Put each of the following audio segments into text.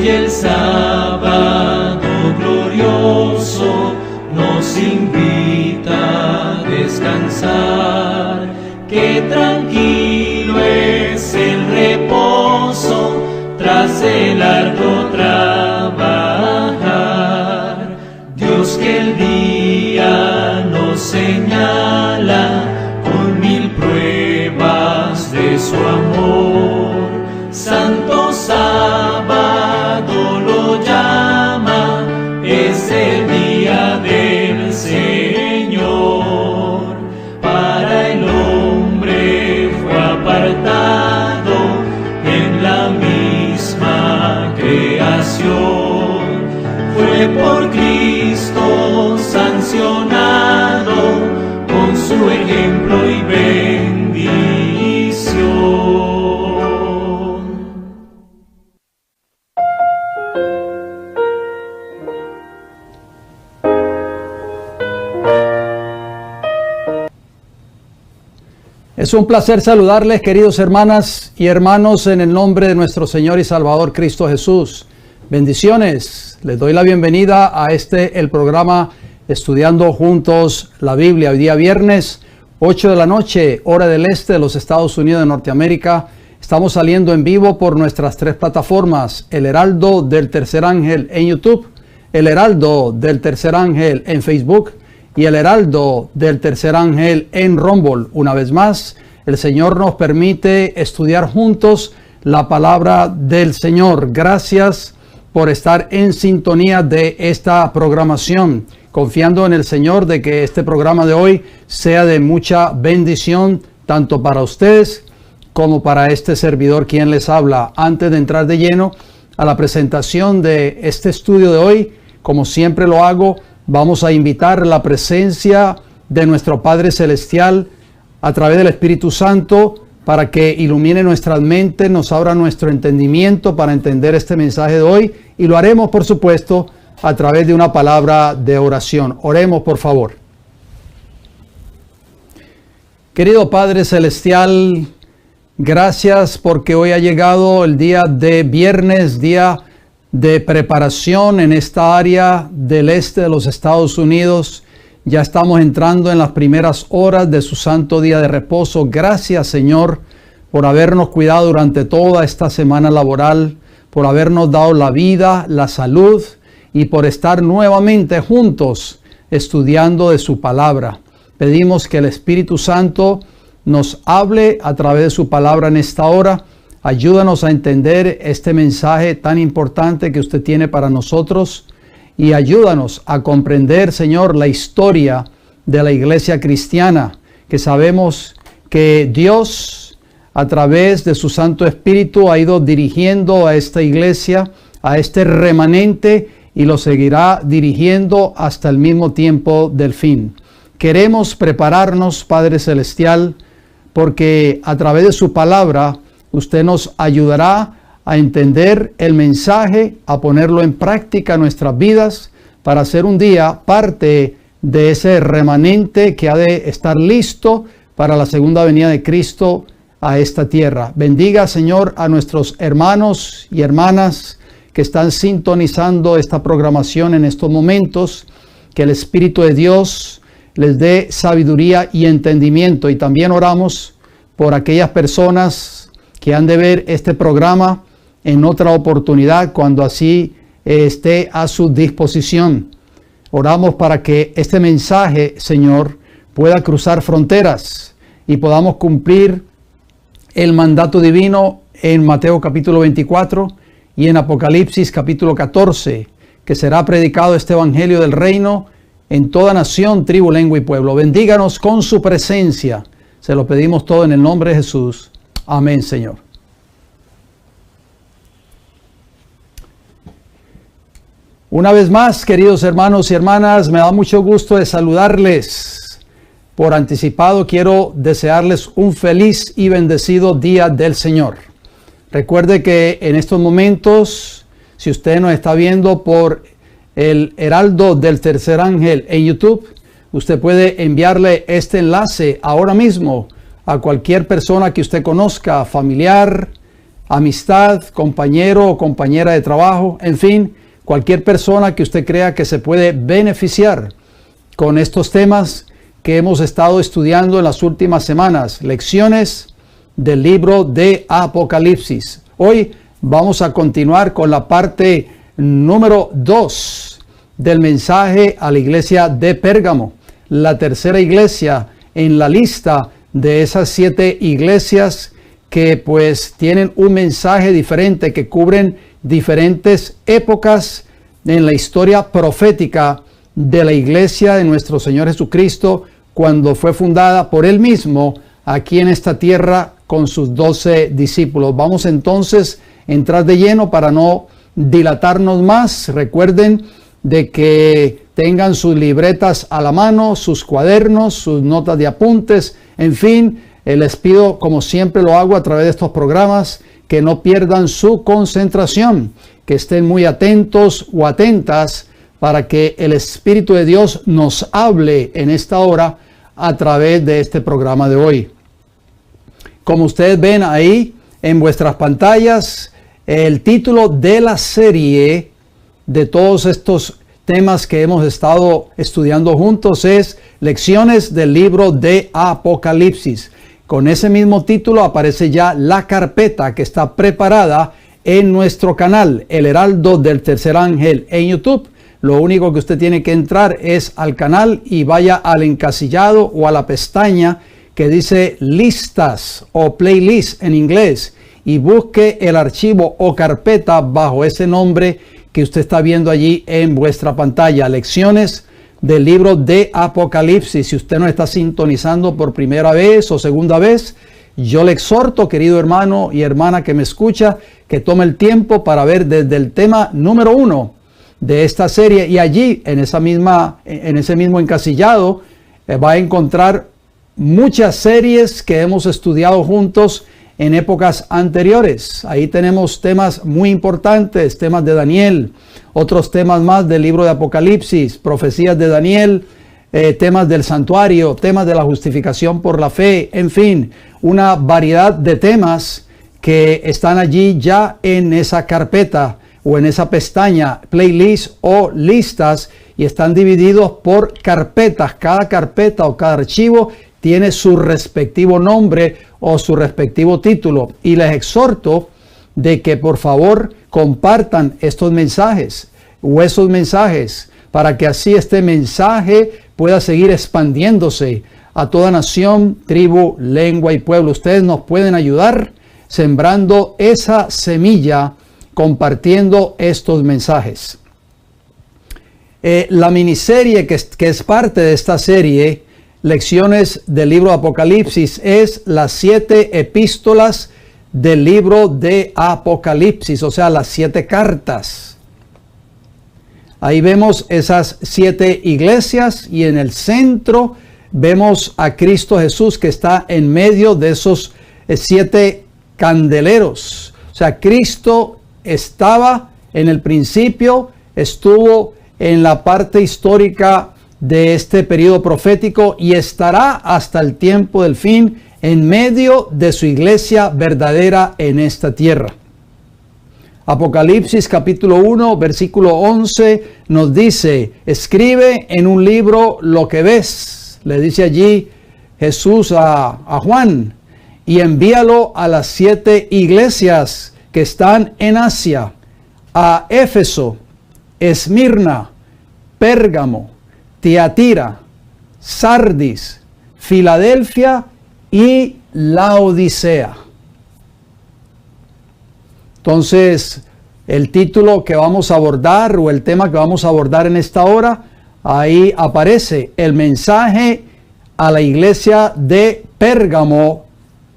y el sábado glorioso nos invita a descansar, que tranquilo es el reposo tras el arduo trabajar. Dios que el día nos señala con 1000 pruebas de su amor, santo sábado lo llama, es el día del Señor. Para el hombre fue apartado en la misma creación, fue por Cristo sancionado con su ejemplo y bendición. Es un placer saludarles, queridos hermanas y hermanos, en el nombre de nuestro Señor y Salvador Cristo Jesús. Bendiciones. Les doy la bienvenida a el programa Estudiando Juntos la Biblia. Hoy día viernes, 8 de la noche, hora del este de los Estados Unidos de Norteamérica. Estamos saliendo en vivo por nuestras 3 plataformas: El Heraldo del Tercer Ángel en YouTube, El Heraldo del Tercer Ángel en Facebook y El Heraldo del Tercer Ángel en Rumble. Una vez más, el Señor nos permite estudiar juntos la palabra del Señor. Gracias por estar en sintonía de esta programación, confiando en el Señor de que este programa de hoy sea de mucha bendición, tanto para ustedes como para este servidor quien les habla. Antes de entrar de lleno a la presentación de este estudio de hoy, como siempre lo hago, vamos a invitar la presencia de nuestro Padre Celestial a través del Espíritu Santo para que ilumine nuestras mentes, nos abra nuestro entendimiento para entender este mensaje de hoy, y lo haremos, por supuesto, a través de una palabra de oración. Oremos, por favor. Querido Padre Celestial, gracias porque hoy ha llegado el día de viernes, día de preparación en esta área del este de los Estados Unidos. Ya estamos entrando en las primeras horas de su santo día de reposo. Gracias, Señor, por habernos cuidado durante toda esta semana laboral, por habernos dado la vida, la salud y por estar nuevamente juntos estudiando de su palabra. Pedimos que el Espíritu Santo nos hable a través de su palabra en esta hora. Ayúdanos a entender este mensaje tan importante que usted tiene para nosotros, y ayúdanos a comprender, Señor, la historia de la iglesia cristiana, que sabemos que Dios, a través de su Santo Espíritu, ha ido dirigiendo a esta iglesia, a este remanente, y lo seguirá dirigiendo hasta el mismo tiempo del fin. Queremos prepararnos, Padre Celestial, porque a través de su palabra usted nos ayudará a entender el mensaje, a ponerlo en práctica en nuestras vidas, para ser un día parte de ese remanente que ha de estar listo para la segunda venida de Cristo a esta tierra. Bendiga, Señor, a nuestros hermanos y hermanas que están sintonizando esta programación en estos momentos. Que el Espíritu de Dios les dé sabiduría y entendimiento. Y también oramos por aquellas personas que han de ver este programa en otra oportunidad, cuando así esté a su disposición. Oramos para que este mensaje, Señor, pueda cruzar fronteras y podamos cumplir el mandato divino en Mateo capítulo 24 y en Apocalipsis capítulo 14, que será predicado este evangelio del reino en toda nación, tribu, lengua y pueblo. Bendíganos con su presencia. Se lo pedimos todo en el nombre de Jesús. Amén, Señor. Una vez más, queridos hermanos y hermanas, me da mucho gusto de saludarles. Por anticipado, quiero desearles un feliz y bendecido día del Señor. Recuerde que en estos momentos, si usted nos está viendo por el Heraldo del Tercer Ángel en YouTube, usted puede enviarle este enlace ahora mismo a cualquier persona que usted conozca, familiar, amistad, compañero o compañera de trabajo, en fin, cualquier persona que usted crea que se puede beneficiar con estos temas que hemos estado estudiando en las últimas semanas, lecciones del libro de Apocalipsis. Hoy vamos a continuar con la parte número 2 del mensaje a la iglesia de Pérgamo, la tercera iglesia en la lista de esas 7 iglesias que pues tienen un mensaje diferente, que cubren diferentes épocas en la historia profética de la iglesia de nuestro Señor Jesucristo, cuando fue fundada por Él mismo aquí en esta tierra con sus 12 discípulos. Vamos entonces a entrar de lleno para no dilatarnos más. Recuerden de que tengan sus libretas a la mano, sus cuadernos, sus notas de apuntes, en fin, les pido, como siempre lo hago a través de estos programas, que no pierdan su concentración, que estén muy atentos o atentas para que el Espíritu de Dios nos hable en esta hora a través de este programa de hoy. Como ustedes ven ahí en vuestras pantallas, el título de la serie de todos estos temas que hemos estado estudiando juntos es Lecciones del libro de Apocalipsis. Con ese mismo título aparece ya la carpeta que está preparada en nuestro canal, El Heraldo del Tercer Ángel, en YouTube. Lo único que usted tiene que entrar es al canal y vaya al encasillado o a la pestaña que dice listas o playlist en inglés y busque el archivo o carpeta bajo ese nombre que usted está viendo allí en vuestra pantalla. Lecciones del libro de Apocalipsis. Si usted nos está sintonizando por primera vez o segunda vez, yo le exhorto, querido hermano y hermana que me escucha, que tome el tiempo para ver desde el tema número 1 de esta serie, y allí en ese mismo encasillado va a encontrar muchas series que hemos estudiado juntos en épocas anteriores. Ahí tenemos temas muy importantes, temas de Daniel, otros temas más del libro de Apocalipsis, profecías de Daniel, temas del santuario, temas de la justificación por la fe, en fin, una variedad de temas que están allí ya en esa carpeta o en esa pestaña, playlist o listas, y están divididos por carpetas. Cada carpeta o cada archivo tiene su respectivo nombre o su respectivo título. Y les exhorto de que por favor compartan estos mensajes o esos mensajes para que así este mensaje pueda seguir expandiéndose a toda nación, tribu, lengua y pueblo. Ustedes nos pueden ayudar sembrando esa semilla, compartiendo estos mensajes. La miniserie que es parte de esta serie, Lecciones del libro de Apocalipsis, es las 7 epístolas del libro de Apocalipsis, o sea, las 7 cartas. Ahí vemos esas 7 iglesias y en el centro vemos a Cristo Jesús que está en medio de esos 7 candeleros. O sea, Cristo estaba en el principio, estuvo en la parte histórica de este periodo profético y estará hasta el tiempo del fin en medio de su iglesia verdadera en esta tierra. Apocalipsis capítulo 1, versículo 11 nos dice: escribe en un libro lo que ves, le dice allí Jesús a Juan, y envíalo a las 7 iglesias que están en Asia, a Éfeso, Esmirna, Pérgamo, Tiatira, Sardis, Filadelfia y Laodicea. Entonces, el título que vamos a abordar o el tema que vamos a abordar en esta hora, ahí aparece el mensaje a la iglesia de Pérgamo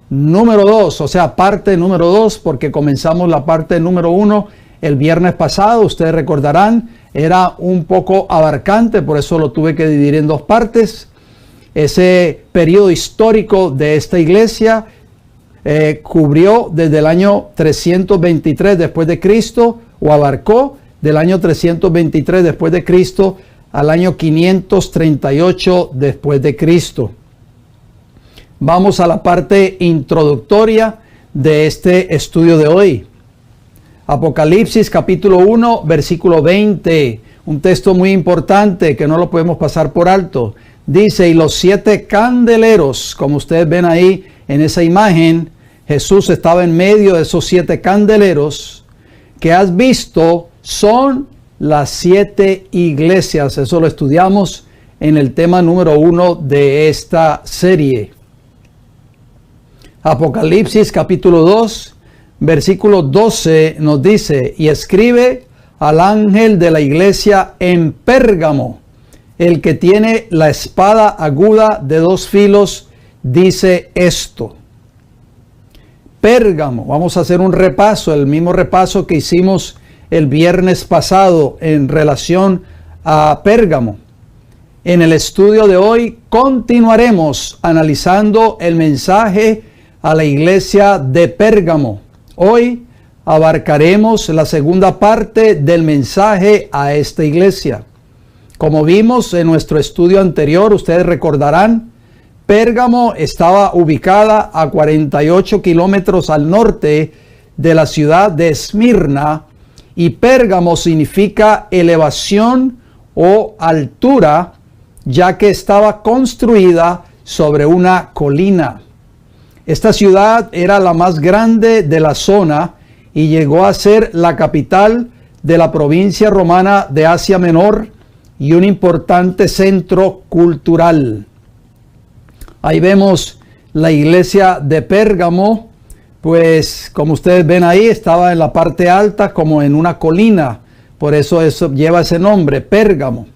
número 2, o sea, parte número 2, porque comenzamos la parte número 1 el viernes pasado. Ustedes recordarán, era un poco abarcante, por eso lo tuve que dividir en 2 partes. Ese periodo histórico de esta iglesia cubrió desde el año 323 después de Cristo, o abarcó del año 323 después de Cristo al año 538 después de Cristo. Vamos a la parte introductoria de este estudio de hoy. Apocalipsis capítulo 1, versículo 20, un texto muy importante que no lo podemos pasar por alto. Dice, y los 7 candeleros, como ustedes ven ahí en esa imagen, Jesús estaba en medio de esos 7 candeleros que has visto, son las 7 iglesias. Eso lo estudiamos en el tema número 1 de esta serie. Apocalipsis capítulo 2, versículo 12 nos dice, y escribe al ángel de la iglesia en Pérgamo, el que tiene la espada aguda de 2 filos, dice esto. Pérgamo, vamos a hacer un repaso, el mismo repaso que hicimos el viernes pasado en relación a Pérgamo. En el estudio de hoy continuaremos analizando el mensaje a la iglesia de Pérgamo. Hoy abarcaremos la segunda parte del mensaje a esta iglesia. Como vimos en nuestro estudio anterior, ustedes recordarán, Pérgamo estaba ubicada a 48 kilómetros al norte de la ciudad de Esmirna, y Pérgamo significa elevación o altura, ya que estaba construida sobre una colina. Esta ciudad era la más grande de la zona y llegó a ser la capital de la provincia romana de Asia Menor y un importante centro cultural. Ahí vemos la iglesia de Pérgamo, pues como ustedes ven ahí, estaba en la parte alta como en una colina, por eso lleva ese nombre, Pérgamo.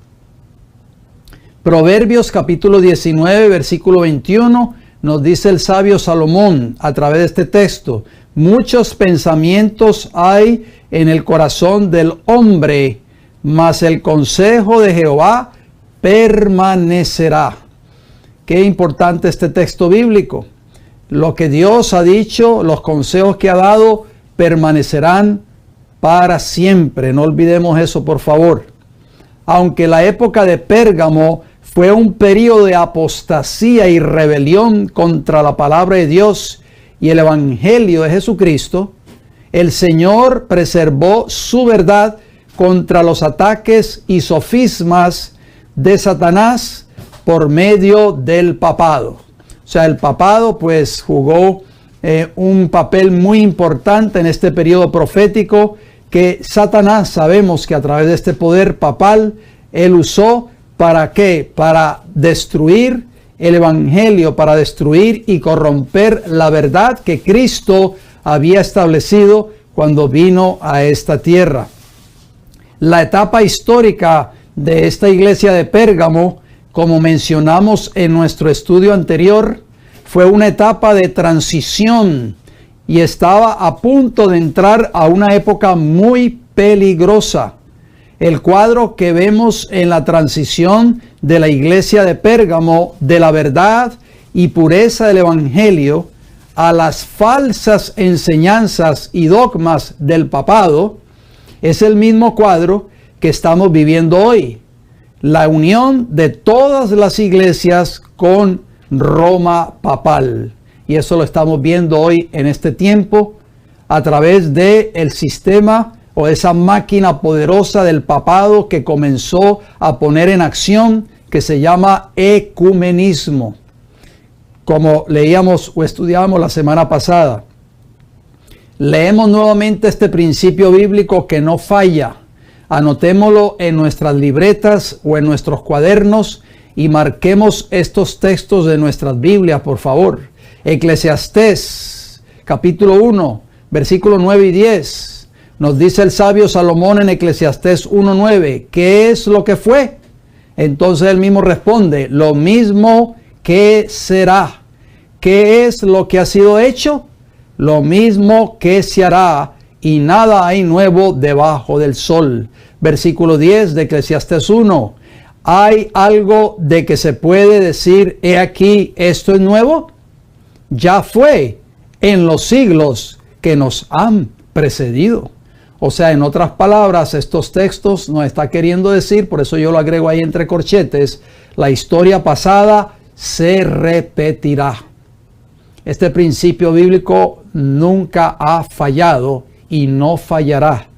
Proverbios capítulo 19, versículo 21, nos dice el sabio Salomón a través de este texto, muchos pensamientos hay en el corazón del hombre, mas el consejo de Jehová permanecerá. Qué importante este texto bíblico. Lo que Dios ha dicho, los consejos que ha dado, permanecerán para siempre. No olvidemos eso, por favor. Aunque la época de Pérgamo fue un periodo de apostasía y rebelión contra la palabra de Dios y el evangelio de Jesucristo, el Señor preservó su verdad contra los ataques y sofismas de Satanás por medio del papado. O sea, el papado pues jugó un papel muy importante en este periodo profético que Satanás, sabemos que a través de este poder papal, él usó ¿para qué? Para destruir el evangelio, para destruir y corromper la verdad que Cristo había establecido cuando vino a esta tierra. La etapa histórica de esta iglesia de Pérgamo, como mencionamos en nuestro estudio anterior, fue una etapa de transición y estaba a punto de entrar a una época muy peligrosa. El cuadro que vemos en la transición de la iglesia de Pérgamo, de la verdad y pureza del evangelio, a las falsas enseñanzas y dogmas del papado, es el mismo cuadro que estamos viviendo hoy. La unión de todas las iglesias con Roma papal. Y eso lo estamos viendo hoy en este tiempo a través del sistema o esa máquina poderosa del papado que comenzó a poner en acción, que se llama ecumenismo. Como leíamos o estudiamos la semana pasada. Leemos nuevamente este principio bíblico que no falla. Anotémoslo en nuestras libretas o en nuestros cuadernos y marquemos estos textos de nuestras Biblias, por favor. Eclesiastés, capítulo 1, versículos 9 y 10. Nos dice el sabio Salomón en Eclesiastés 1:9, ¿qué es lo que fue? Entonces él mismo responde, lo mismo que será. ¿Qué es lo que ha sido hecho? Lo mismo que se hará, y nada hay nuevo debajo del sol. Versículo 10 de Eclesiastés 1. ¿Hay algo de que se puede decir, he aquí, esto es nuevo? Ya fue en los siglos que nos han precedido. O sea, en otras palabras, estos textos nos está queriendo decir, por eso yo lo agrego ahí entre corchetes, la historia pasada se repetirá. Este principio bíblico nunca ha fallado y no fallará.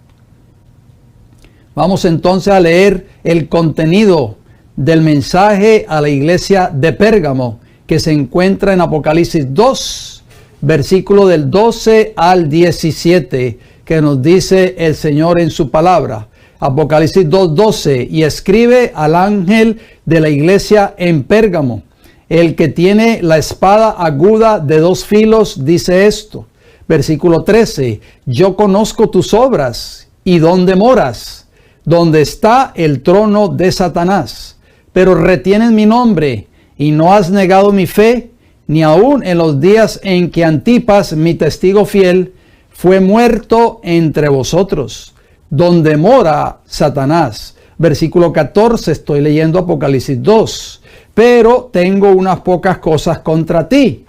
Vamos entonces a leer el contenido del mensaje a la iglesia de Pérgamo, que se encuentra en Apocalipsis 2, versículo del 12 al 17, que nos dice el Señor en su palabra. Apocalipsis 2:12, y escribe al ángel de la iglesia en Pérgamo, el que tiene la espada aguda de 2 filos, dice esto. Versículo 13, yo conozco tus obras y dónde moras, donde está el trono de Satanás, pero retienes mi nombre y no has negado mi fe, ni aun en los días en que Antipas, mi testigo fiel, fue muerto entre vosotros, donde mora Satanás. Versículo 14, estoy leyendo Apocalipsis 2. Pero tengo unas pocas cosas contra ti,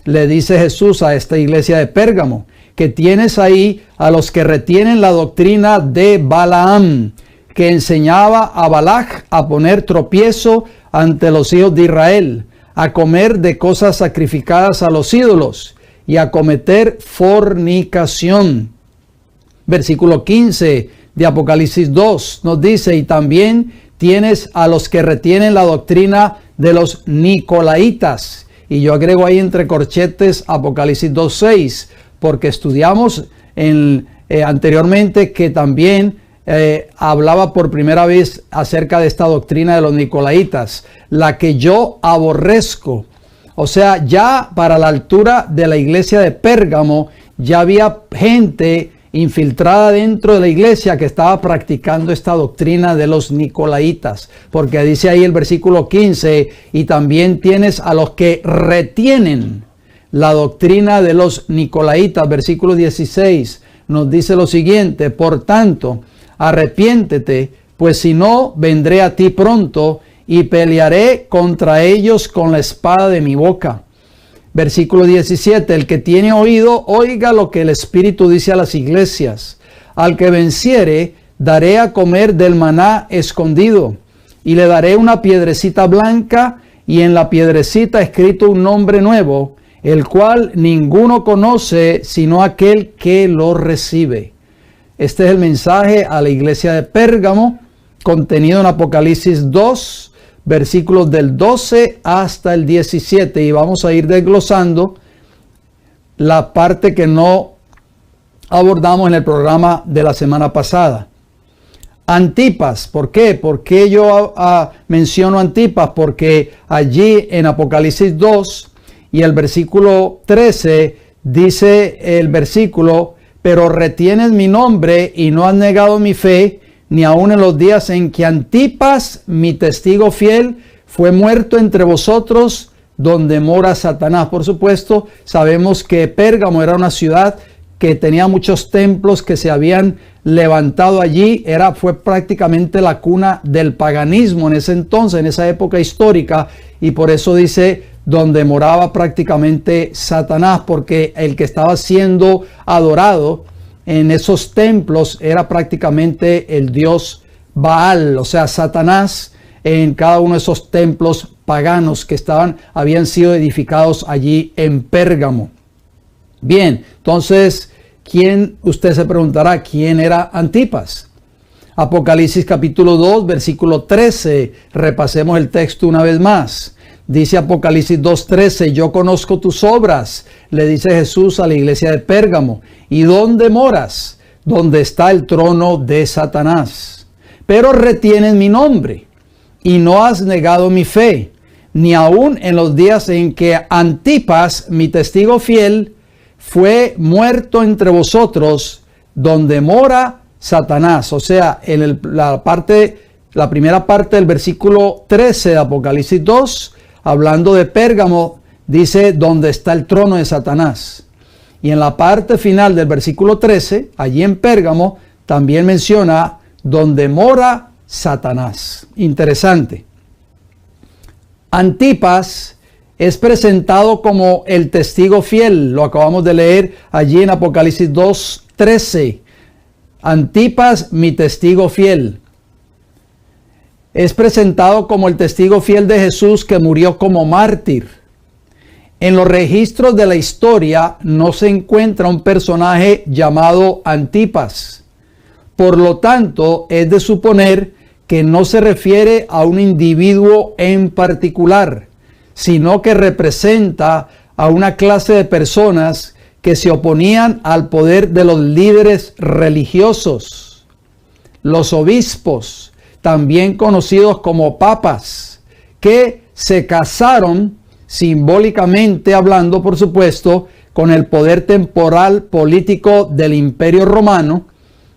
le dice Jesús a esta iglesia de Pérgamo, que tienes ahí a los que retienen la doctrina de Balaam, que enseñaba a Balac a poner tropiezo ante los hijos de Israel, a comer de cosas sacrificadas a los ídolos y a cometer fornicación. Versículo 15 de Apocalipsis 2 nos dice, y también tienes a los que retienen la doctrina de los Nicolaitas. Y yo agrego ahí entre corchetes Apocalipsis 2:6, porque estudiamos anteriormente que también hablaba por primera vez acerca de esta doctrina de los Nicolaitas, la que yo aborrezco. O sea, ya para la altura de la iglesia de Pérgamo, ya había gente infiltrada dentro de la iglesia que estaba practicando esta doctrina de los Nicolaitas, porque dice ahí el versículo 15, y también tienes a los que retienen la doctrina de los Nicolaitas. Versículo 16 nos dice lo siguiente, por tanto, arrepiéntete, pues si no, vendré a ti pronto y pelearé contra ellos con la espada de mi boca. Versículo 17, el que tiene oído, oiga lo que el Espíritu dice a las iglesias. Al que venciere, daré a comer del maná escondido, y le daré una piedrecita blanca, y en la piedrecita escrito un nombre nuevo, el cual ninguno conoce, sino aquel que lo recibe. Este es el mensaje a la iglesia de Pérgamo, contenido en Apocalipsis 2, versículos del 12 hasta el 17, y vamos a ir desglosando la parte que no abordamos en el programa de la semana pasada. Antipas, ¿por qué? ¿Por qué yo menciono Antipas? Porque allí en Apocalipsis 2 y el versículo 13 dice el versículo, pero retienes mi nombre y no has negado mi fe, ni aun en los días en que Antipas, mi testigo fiel, fue muerto entre vosotros, donde mora Satanás. Por supuesto, sabemos que Pérgamo era una ciudad que tenía muchos templos que se habían levantado allí. Fue prácticamente la cuna del paganismo en ese entonces, en esa época histórica, y por eso dice donde moraba prácticamente Satanás, porque el que estaba siendo adorado en esos templos era prácticamente el dios Baal, o sea, Satanás, en cada uno de esos templos paganos que habían sido edificados allí en Pérgamo. Bien, entonces, usted se preguntará, ¿quién era Antipas? Apocalipsis capítulo 2, versículo 13, repasemos el texto una vez más. Dice Apocalipsis 2:13, yo conozco tus obras, le dice Jesús a la iglesia de Pérgamo. ¿Y dónde moras? Donde está el trono de Satanás. Pero retienes mi nombre y no has negado mi fe, ni aun en los días en que Antipas, mi testigo fiel, fue muerto entre vosotros, donde mora Satanás. O sea, en la primera parte del versículo 13 de Apocalipsis 2, hablando de Pérgamo, dice donde está el trono de Satanás. Y en la parte final del versículo 13, allí en Pérgamo, también menciona donde mora Satanás. Interesante. Antipas es presentado como el testigo fiel. Lo acabamos de leer allí en Apocalipsis 2:13. Antipas, mi testigo fiel. Es presentado como el testigo fiel de Jesús que murió como mártir. En los registros de la historia no se encuentra un personaje llamado Antipas. Por lo tanto, es de suponer que no se refiere a un individuo en particular, sino que representa a una clase de personas que se oponían al poder de los líderes religiosos, los obispos, también conocidos como papas, que se casaron, simbólicamente hablando, por supuesto, con el poder temporal político del Imperio Romano,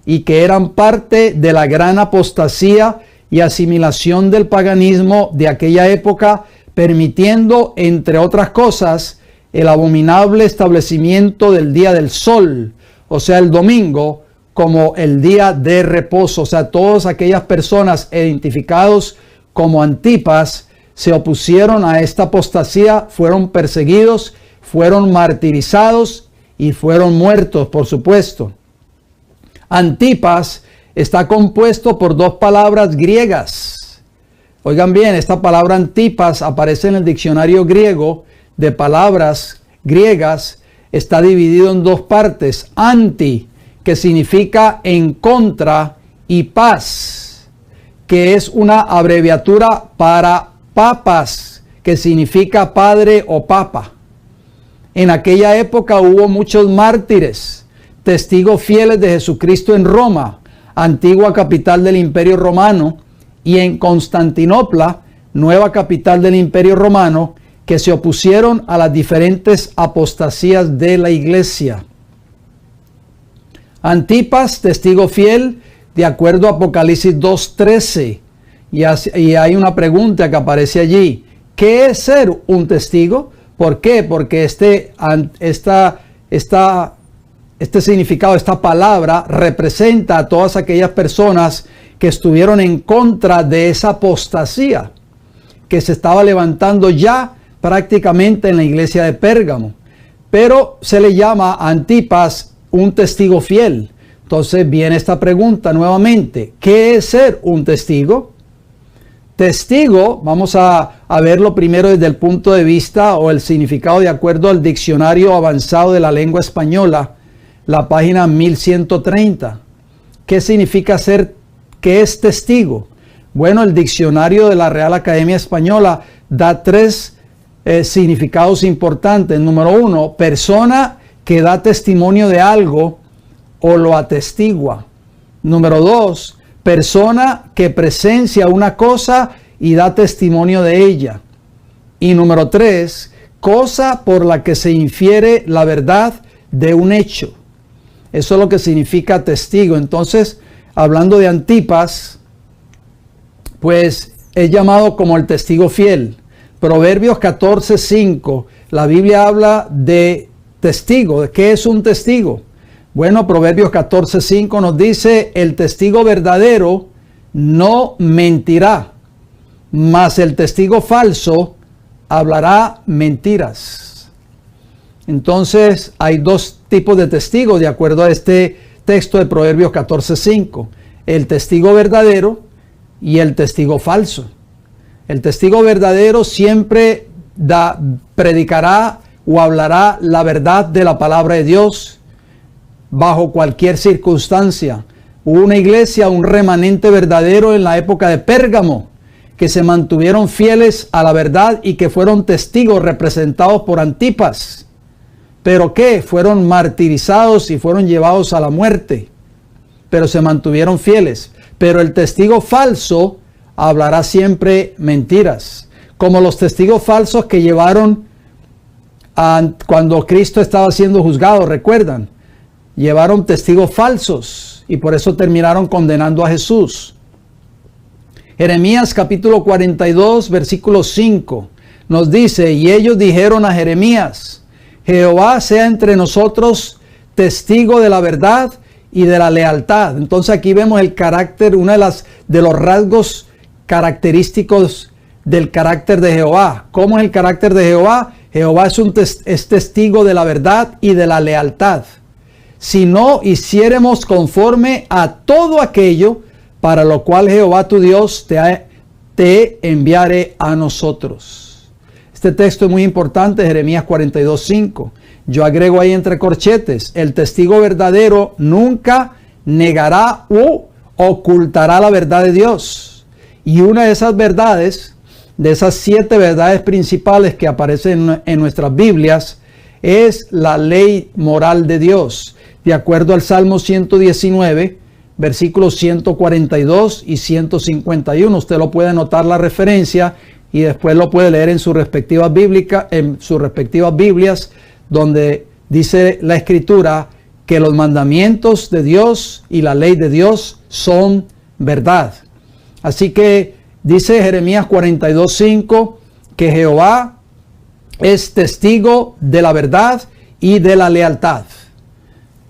y que eran parte de la gran apostasía y asimilación del paganismo de aquella época, permitiendo, entre otras cosas, el abominable establecimiento del día del sol, o sea, el domingo, como el día de reposo. O sea, todas aquellas personas identificados como Antipas se opusieron a esta apostasía, fueron perseguidos, fueron martirizados y fueron muertos, por supuesto. Antipas está compuesto por dos palabras griegas. Oigan bien, esta palabra Antipas aparece en el diccionario griego de palabras griegas. Está dividido en dos partes. Anti, que significa en contra, y pas, que es una abreviatura para papas, que significa padre o papa. En aquella época hubo muchos mártires, testigos fieles de Jesucristo en Roma, antigua capital del Imperio Romano, y en Constantinopla, nueva capital del Imperio Romano, que se opusieron a las diferentes apostasías de la iglesia. Antipas, testigo fiel, de acuerdo a Apocalipsis 2:13. Y hay una pregunta que aparece allí. ¿Qué es ser un testigo? ¿Por qué? Porque este significado, esta palabra, representa a todas aquellas personas que estuvieron en contra de esa apostasía que se estaba levantando ya prácticamente en la iglesia de Pérgamo. Pero se le llama a Antipas un testigo fiel. Entonces viene esta pregunta nuevamente. ¿Qué es ser un testigo? Testigo, vamos a verlo primero desde el punto de vista o el significado de acuerdo al diccionario avanzado de la lengua española, la página 1130. ¿Qué significa ser, qué es testigo? Bueno, el diccionario de la Real Academia Española da tres significados importantes. Número uno, persona que da testimonio de algo o lo atestigua. Número dos, persona que presencia una cosa y da testimonio de ella. Y número tres, cosa por la que se infiere la verdad de un hecho. Eso es lo que significa testigo. Entonces, hablando de Antipas, pues es llamado como el testigo fiel. Proverbios 14:5, la Biblia habla de testigo. ¿De qué es un testigo? Bueno, Proverbios 14:5 nos dice, el testigo verdadero no mentirá, mas el testigo falso hablará mentiras. Entonces, hay dos tipos de testigos de acuerdo a este texto de Proverbios 14:5. El testigo verdadero y el testigo falso. El testigo verdadero siempre predicará o hablará la verdad de la palabra de Dios bajo cualquier circunstancia. Hubo una iglesia, un remanente verdadero en la época de Pérgamo, que se mantuvieron fieles a la verdad y que fueron testigos representados por Antipas. ¿Pero qué? Fueron martirizados y fueron llevados a la muerte, pero se mantuvieron fieles. Pero el testigo falso hablará siempre mentiras, como los testigos falsos que llevaron cuando Cristo estaba siendo juzgado, ¿recuerdan? Llevaron testigos falsos y por eso terminaron condenando a Jesús. Jeremías capítulo 42, versículo 5 nos dice, y ellos dijeron a Jeremías, Jehová sea entre nosotros testigo de la verdad y de la lealtad. Entonces aquí vemos el carácter, uno de los rasgos característicos del carácter de Jehová. ¿Cómo es el carácter de Jehová? Jehová es testigo de la verdad y de la lealtad. Si no hiciéremos conforme a todo aquello para lo cual Jehová tu Dios te enviare a nosotros. Este texto es muy importante, Jeremías 42:5. Yo agrego ahí entre corchetes, el testigo verdadero nunca negará u ocultará la verdad de Dios. Y una de esas verdades, de esas 7 verdades principales que aparecen en nuestras Biblias, es la ley moral de Dios. De acuerdo al Salmo 119, versículos 142 y 151. Usted lo puede anotar la referencia y después lo puede leer en sus respectivas Biblias, donde dice la Escritura que los mandamientos de Dios y la ley de Dios son verdad. Así que dice Jeremías 42:5 que Jehová es testigo de la verdad y de la lealtad.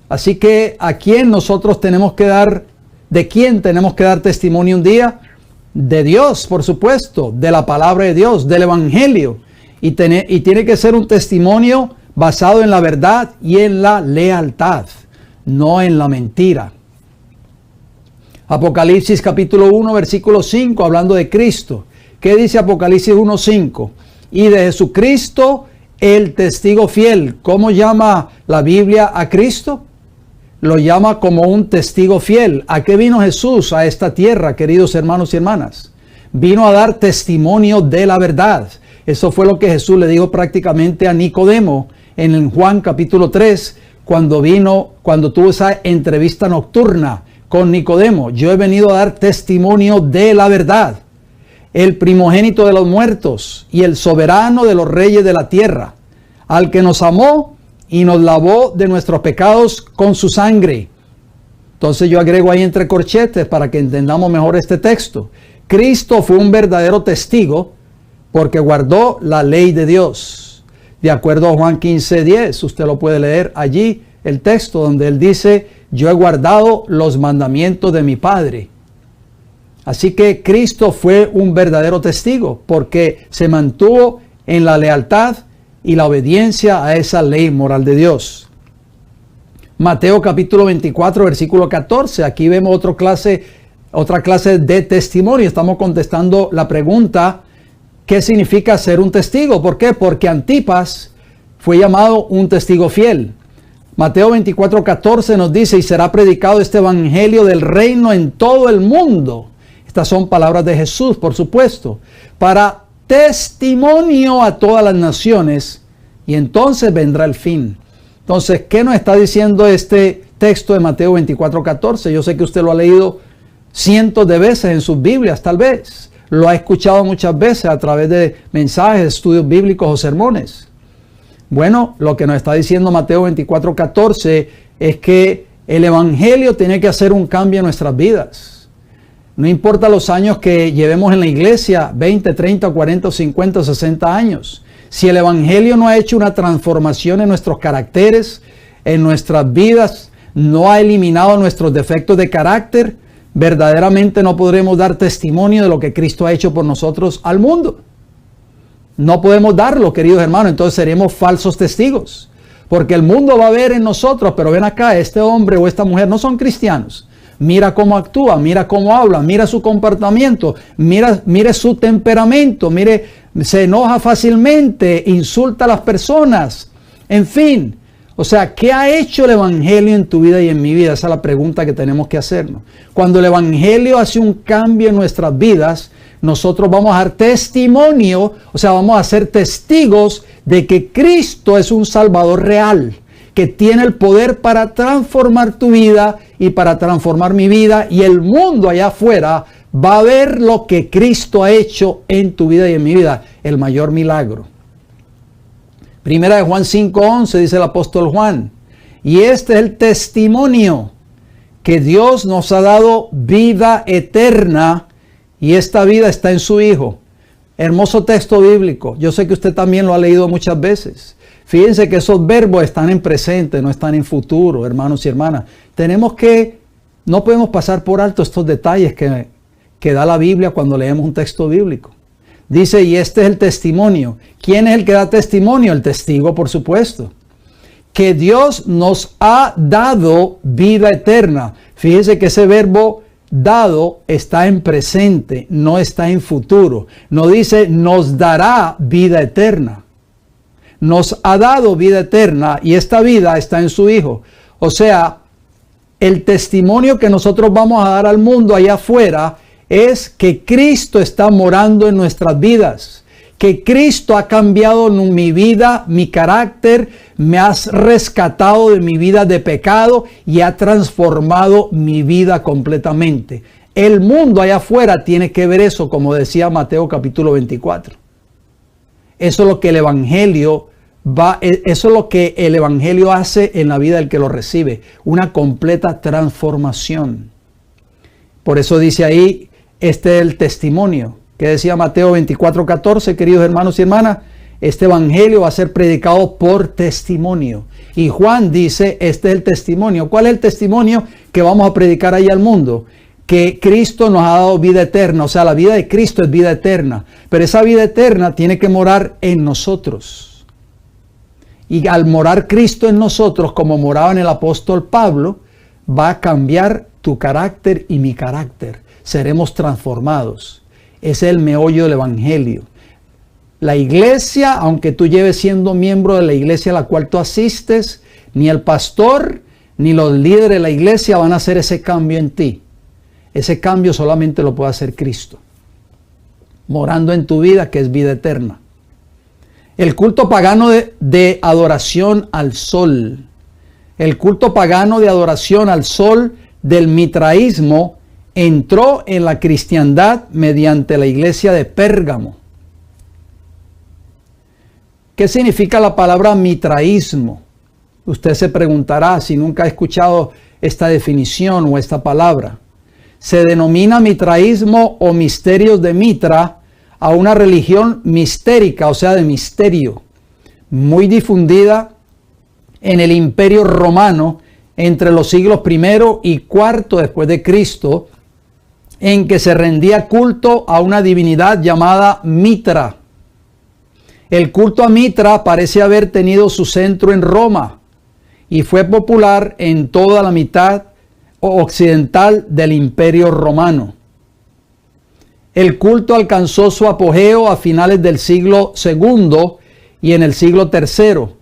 Así que ¿a quién nosotros tenemos que dar, de quién tenemos que dar testimonio un día? De Dios, por supuesto, de la palabra de Dios, del Evangelio. Y tiene que ser un testimonio basado en la verdad y en la lealtad, no en la mentira. Apocalipsis capítulo 1, versículo 5, hablando de Cristo. ¿Qué dice Apocalipsis 1:5? Y de Jesucristo, el testigo fiel. ¿Cómo llama la Biblia a Cristo? Lo llama como un testigo fiel. ¿A qué vino Jesús a esta tierra, queridos hermanos y hermanas? Vino a dar testimonio de la verdad. Eso fue lo que Jesús le dijo prácticamente a Nicodemo en Juan capítulo 3, cuando tuvo esa entrevista nocturna con Nicodemo. Yo he venido a dar testimonio de la verdad, el primogénito de los muertos y el soberano de los reyes de la tierra, al que nos amó y nos lavó de nuestros pecados con su sangre. Entonces yo agrego ahí entre corchetes para que entendamos mejor este texto. Cristo fue un verdadero testigo porque guardó la ley de Dios. De acuerdo a Juan 15:10, usted lo puede leer allí, el texto donde él dice, yo he guardado los mandamientos de mi Padre. Así que Cristo fue un verdadero testigo porque se mantuvo en la lealtad y la obediencia a esa ley moral de Dios. Mateo capítulo 24, versículo 14. Aquí vemos otra clase de testimonio. Estamos contestando la pregunta, ¿qué significa ser un testigo? ¿Por qué? Porque Antipas fue llamado un testigo fiel. Mateo 24, 14 nos dice, y será predicado este evangelio del reino en todo el mundo. Estas son palabras de Jesús, por supuesto, para testimonio a todas las naciones, y entonces vendrá el fin. Entonces, ¿qué nos está diciendo este texto de Mateo 24, 14? Yo sé que usted lo ha leído cientos de veces en sus Biblias, tal vez. Lo ha escuchado muchas veces a través de mensajes, estudios bíblicos o sermones. Bueno, lo que nos está diciendo Mateo 24, 14 es que el Evangelio tiene que hacer un cambio en nuestras vidas. No importa los años que llevemos en la iglesia, 20, 30, 40, 50, 60 años. Si el Evangelio no ha hecho una transformación en nuestros caracteres, en nuestras vidas, no ha eliminado nuestros defectos de carácter, verdaderamente no podremos dar testimonio de lo que Cristo ha hecho por nosotros al mundo. No podemos darlo, queridos hermanos, entonces seremos falsos testigos. Porque el mundo va a ver en nosotros, pero ven acá, este hombre o esta mujer no son cristianos. Mira cómo actúa, mira cómo habla, mira su comportamiento, mire su temperamento, mire, se enoja fácilmente, insulta a las personas. En fin, o sea, ¿qué ha hecho el Evangelio en tu vida y en mi vida? Esa es la pregunta que tenemos que hacernos. Cuando el Evangelio hace un cambio en nuestras vidas, nosotros vamos a dar testimonio, o sea, vamos a ser testigos de que Cristo es un Salvador real, que tiene el poder para transformar tu vida y para transformar mi vida, y el mundo allá afuera va a ver lo que Cristo ha hecho en tu vida y en mi vida, el mayor milagro. Primera de Juan 5:11 dice el apóstol Juan, y este es el testimonio que Dios nos ha dado vida eterna, y esta vida está en su Hijo. Hermoso texto bíblico. Yo sé que usted también lo ha leído muchas veces. Fíjense que esos verbos están en presente, no están en futuro, hermanos y hermanas. No podemos pasar por alto estos detalles que da la Biblia cuando leemos un texto bíblico. Dice, y este es el testimonio. ¿Quién es el que da testimonio? El testigo, por supuesto. Que Dios nos ha dado vida eterna. Fíjense que ese verbo dado está en presente, no está en futuro. No dice nos dará vida eterna. Nos ha dado vida eterna y esta vida está en su Hijo. O sea, el testimonio que nosotros vamos a dar al mundo allá afuera es que Cristo está morando en nuestras vidas, que Cristo ha cambiado mi vida, mi carácter, me has rescatado de mi vida de pecado y ha transformado mi vida completamente. El mundo allá afuera tiene que ver eso, como decía Mateo capítulo 24. Eso es lo que el Evangelio eso es lo que el Evangelio hace en la vida del que lo recibe, una completa transformación. Por eso dice ahí, este es el testimonio que decía Mateo 24:14, queridos hermanos y hermanas, este Evangelio va a ser predicado por testimonio. Y Juan dice, este es el testimonio. ¿Cuál es el testimonio que vamos a predicar ahí al mundo? Que Cristo nos ha dado vida eterna, o sea, la vida de Cristo es vida eterna, pero esa vida eterna tiene que morar en nosotros. Y al morar Cristo en nosotros, como moraba en el apóstol Pablo, va a cambiar tu carácter y mi carácter. Seremos transformados. Ese es el meollo del Evangelio. La iglesia, aunque tú lleves siendo miembro de la iglesia a la cual tú asistes, ni el pastor ni los líderes de la iglesia van a hacer ese cambio en ti. Ese cambio solamente lo puede hacer Cristo, morando en tu vida, que es vida eterna. El culto pagano de adoración al sol. El culto pagano de adoración al sol del mitraísmo entró en la cristiandad mediante la iglesia de Pérgamo. ¿Qué significa la palabra mitraísmo? Usted se preguntará si nunca ha escuchado esta definición o esta palabra. Se denomina mitraísmo o misterios de Mitra a una religión mistérica, o sea, de misterio, muy difundida en el Imperio Romano entre los siglos I y IV después de Cristo, en que se rendía culto a una divinidad llamada Mitra. El culto a Mitra parece haber tenido su centro en Roma y fue popular en toda la mitad occidental del Imperio Romano. El culto alcanzó su apogeo a finales del siglo II y en el siglo III,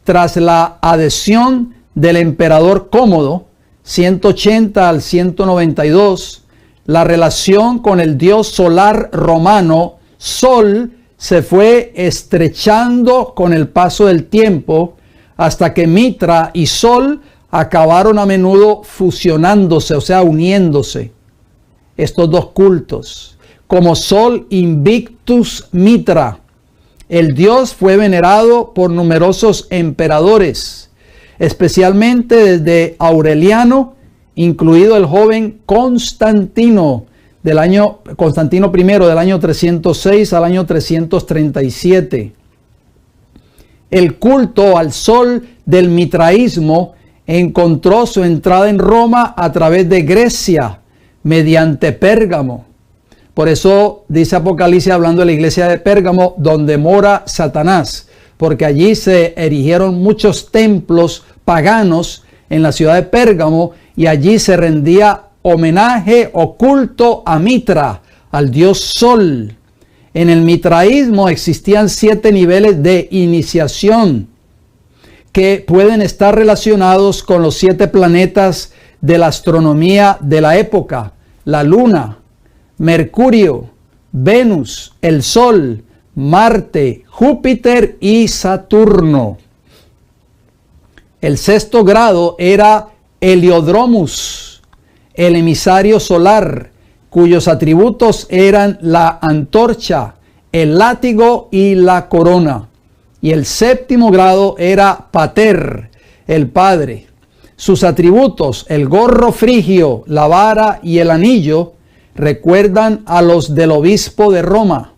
tras la adhesión del emperador Cómodo, 180 al 192, la relación con el dios solar romano, Sol, se fue estrechando con el paso del tiempo, hasta que Mitra y Sol acabaron a menudo fusionándose, o sea, uniéndose, estos dos cultos. Como Sol Invictus Mitra, el dios fue venerado por numerosos emperadores, especialmente desde Aureliano, incluido el joven Constantino I del año 306 al año 337. El culto al sol del mitraísmo encontró su entrada en Roma a través de Grecia, mediante Pérgamo. Por eso dice Apocalipsis, hablando de la iglesia de Pérgamo, donde mora Satanás, porque allí se erigieron muchos templos paganos en la ciudad de Pérgamo y allí se rendía homenaje o culto a Mitra, al dios Sol. En el mitraísmo existían 7 niveles de iniciación que pueden estar relacionados con los 7 planetas de la astronomía de la época: la Luna, Mercurio, Venus, el Sol, Marte, Júpiter y Saturno. El 6º grado era Heliodromus, el emisario solar, cuyos atributos eran la antorcha, el látigo y la corona. Y el 7º grado era Pater, el Padre. Sus atributos, el gorro frigio, la vara y el anillo, recuerdan a los del obispo de Roma.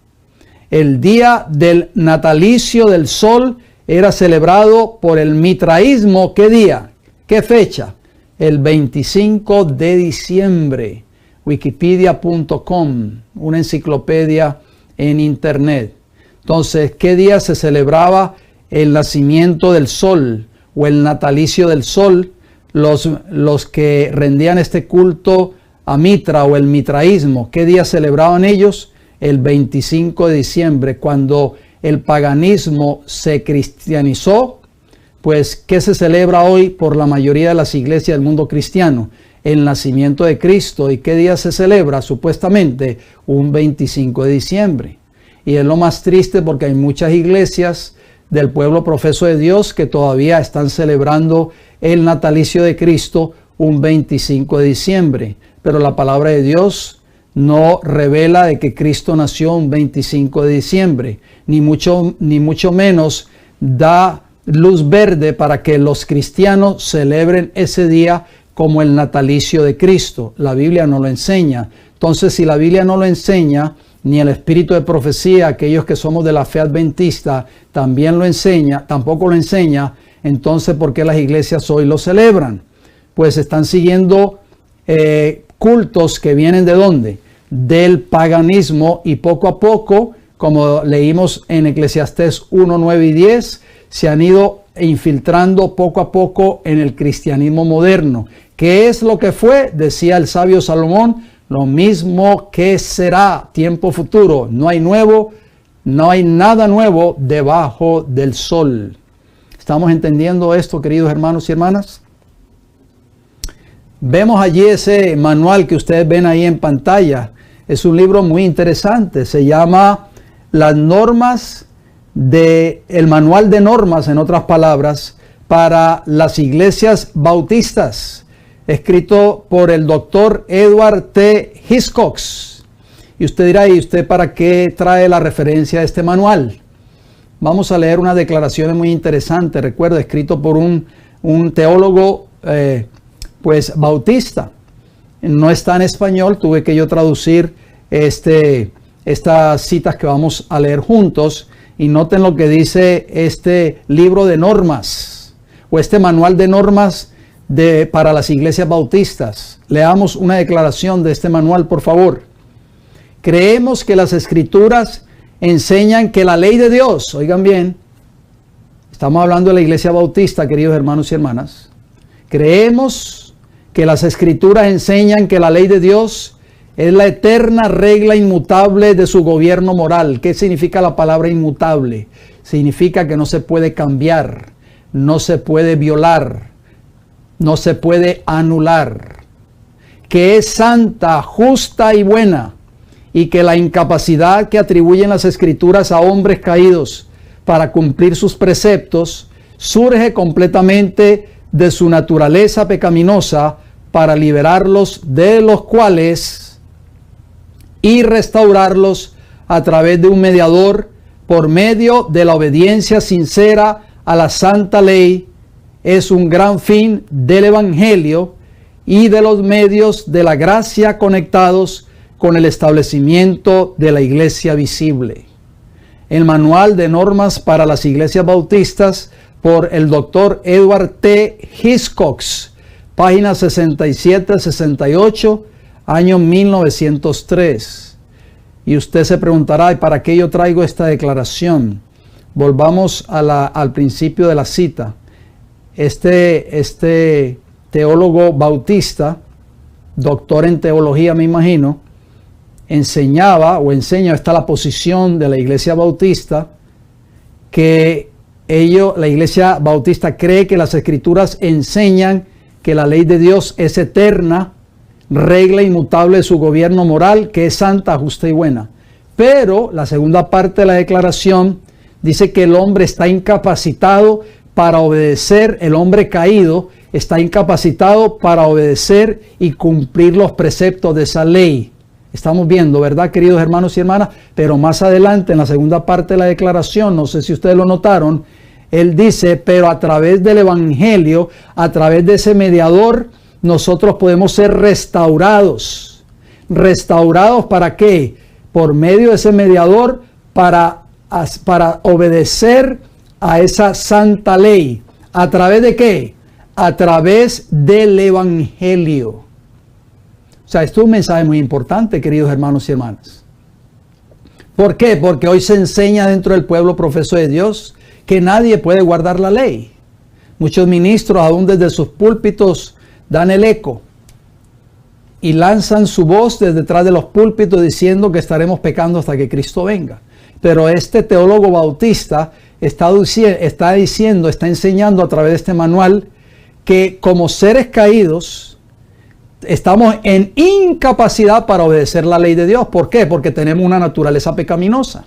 El día del natalicio del sol era celebrado por el mitraísmo. ¿Qué día? ¿Qué fecha? El 25 de diciembre. Wikipedia.com, una enciclopedia en internet. Entonces, ¿qué día se celebraba el nacimiento del sol o el natalicio del sol? Los que rendían este culto a Mitra o el mitraísmo. ¿Qué día celebraban ellos? El 25 de diciembre, cuando el paganismo se cristianizó. Pues, ¿qué se celebra hoy por la mayoría de las iglesias del mundo cristiano? El nacimiento de Cristo. ¿Y qué día se celebra? Supuestamente un 25 de diciembre. Y es lo más triste porque hay muchas iglesias del pueblo profeso de Dios que todavía están celebrando el natalicio de Cristo un 25 de diciembre. Pero la palabra de Dios no revela de que Cristo nació un 25 de diciembre, ni mucho menos da luz verde para que los cristianos celebren ese día como el natalicio de Cristo. La Biblia no lo enseña. Entonces, si la Biblia no lo enseña, ni el espíritu de profecía, aquellos que somos de la fe adventista, tampoco lo enseña, entonces, ¿por qué las iglesias hoy lo celebran? Pues están siguiendo cultos que vienen ¿de dónde? Del paganismo, y poco a poco, como leímos en Eclesiastés 1, 9 y 10, se han ido infiltrando poco a poco en el cristianismo moderno. ¿Qué es lo que fue? Decía el sabio Salomón, lo mismo que será, tiempo futuro. No hay nada nuevo debajo del sol. ¿Estamos entendiendo esto, queridos hermanos y hermanas? Vemos allí ese manual que ustedes ven ahí en pantalla. Es un libro muy interesante. Se llama Las normas el manual de normas, en otras palabras, para las iglesias bautistas, escrito por el doctor Edward T. Hiscox. Y usted dirá, ¿y usted para qué trae la referencia a este manual? Vamos a leer unas declaraciones muy interesantes, recuerdo, escrito por un teólogo pues bautista. No está en español, tuve que yo traducir estas citas que vamos a leer juntos. Y noten lo que dice este libro de normas, o este manual de normas para las iglesias bautistas. Leamos una declaración de este manual, por favor. Creemos que las escrituras enseñan que la ley de Dios, oigan bien, estamos hablando de la iglesia bautista, queridos hermanos y hermanas. Creemos que las escrituras enseñan que la ley de Dios es la eterna regla inmutable de su gobierno moral. ¿Qué significa la palabra inmutable? Significa que no se puede cambiar, no se puede violar, no se puede anular. Que es santa, justa y buena. Y que la incapacidad que atribuyen las escrituras a hombres caídos para cumplir sus preceptos surge completamente de su naturaleza pecaminosa para liberarlos de los cuales y restaurarlos a través de un mediador por medio de la obediencia sincera a la santa ley. Es un gran fin del Evangelio y de los medios de la gracia conectados con el establecimiento de la iglesia visible. El manual de normas para las iglesias bautistas por el doctor Edward T. Hiscox, páginas 67-68, año 1903. Y usted se preguntará, ¿y para qué yo traigo esta declaración? Volvamos al principio de la cita. Este teólogo bautista, doctor en teología me imagino, enseña, está la posición de la iglesia bautista, que la iglesia bautista cree que las escrituras enseñan que la ley de Dios es eterna, regla inmutable de su gobierno moral, que es santa, justa y buena. Pero la segunda parte de la declaración dice que el hombre está incapacitado para obedecer, el hombre caído está incapacitado para obedecer y cumplir los preceptos de esa ley. Estamos viendo, ¿verdad, queridos hermanos y hermanas? Pero más adelante, en la segunda parte de la declaración, no sé si ustedes lo notaron, él dice, pero a través del Evangelio, a través de ese mediador, nosotros podemos ser restaurados. ¿Restaurados para qué? Por medio de ese mediador, para obedecer a esa santa ley. ¿A través de qué? A través del Evangelio. O sea, esto es un mensaje muy importante, queridos hermanos y hermanas. ¿Por qué? Porque hoy se enseña dentro del pueblo profeso de Dios que nadie puede guardar la ley. Muchos ministros, aún desde sus púlpitos, dan el eco. y lanzan su voz desde detrás de los púlpitos diciendo que estaremos pecando hasta que Cristo venga. Pero este teólogo bautista está enseñando a través de este manual que como seres caídos estamos en incapacidad para obedecer la ley de Dios. ¿Por qué? Porque tenemos una naturaleza pecaminosa.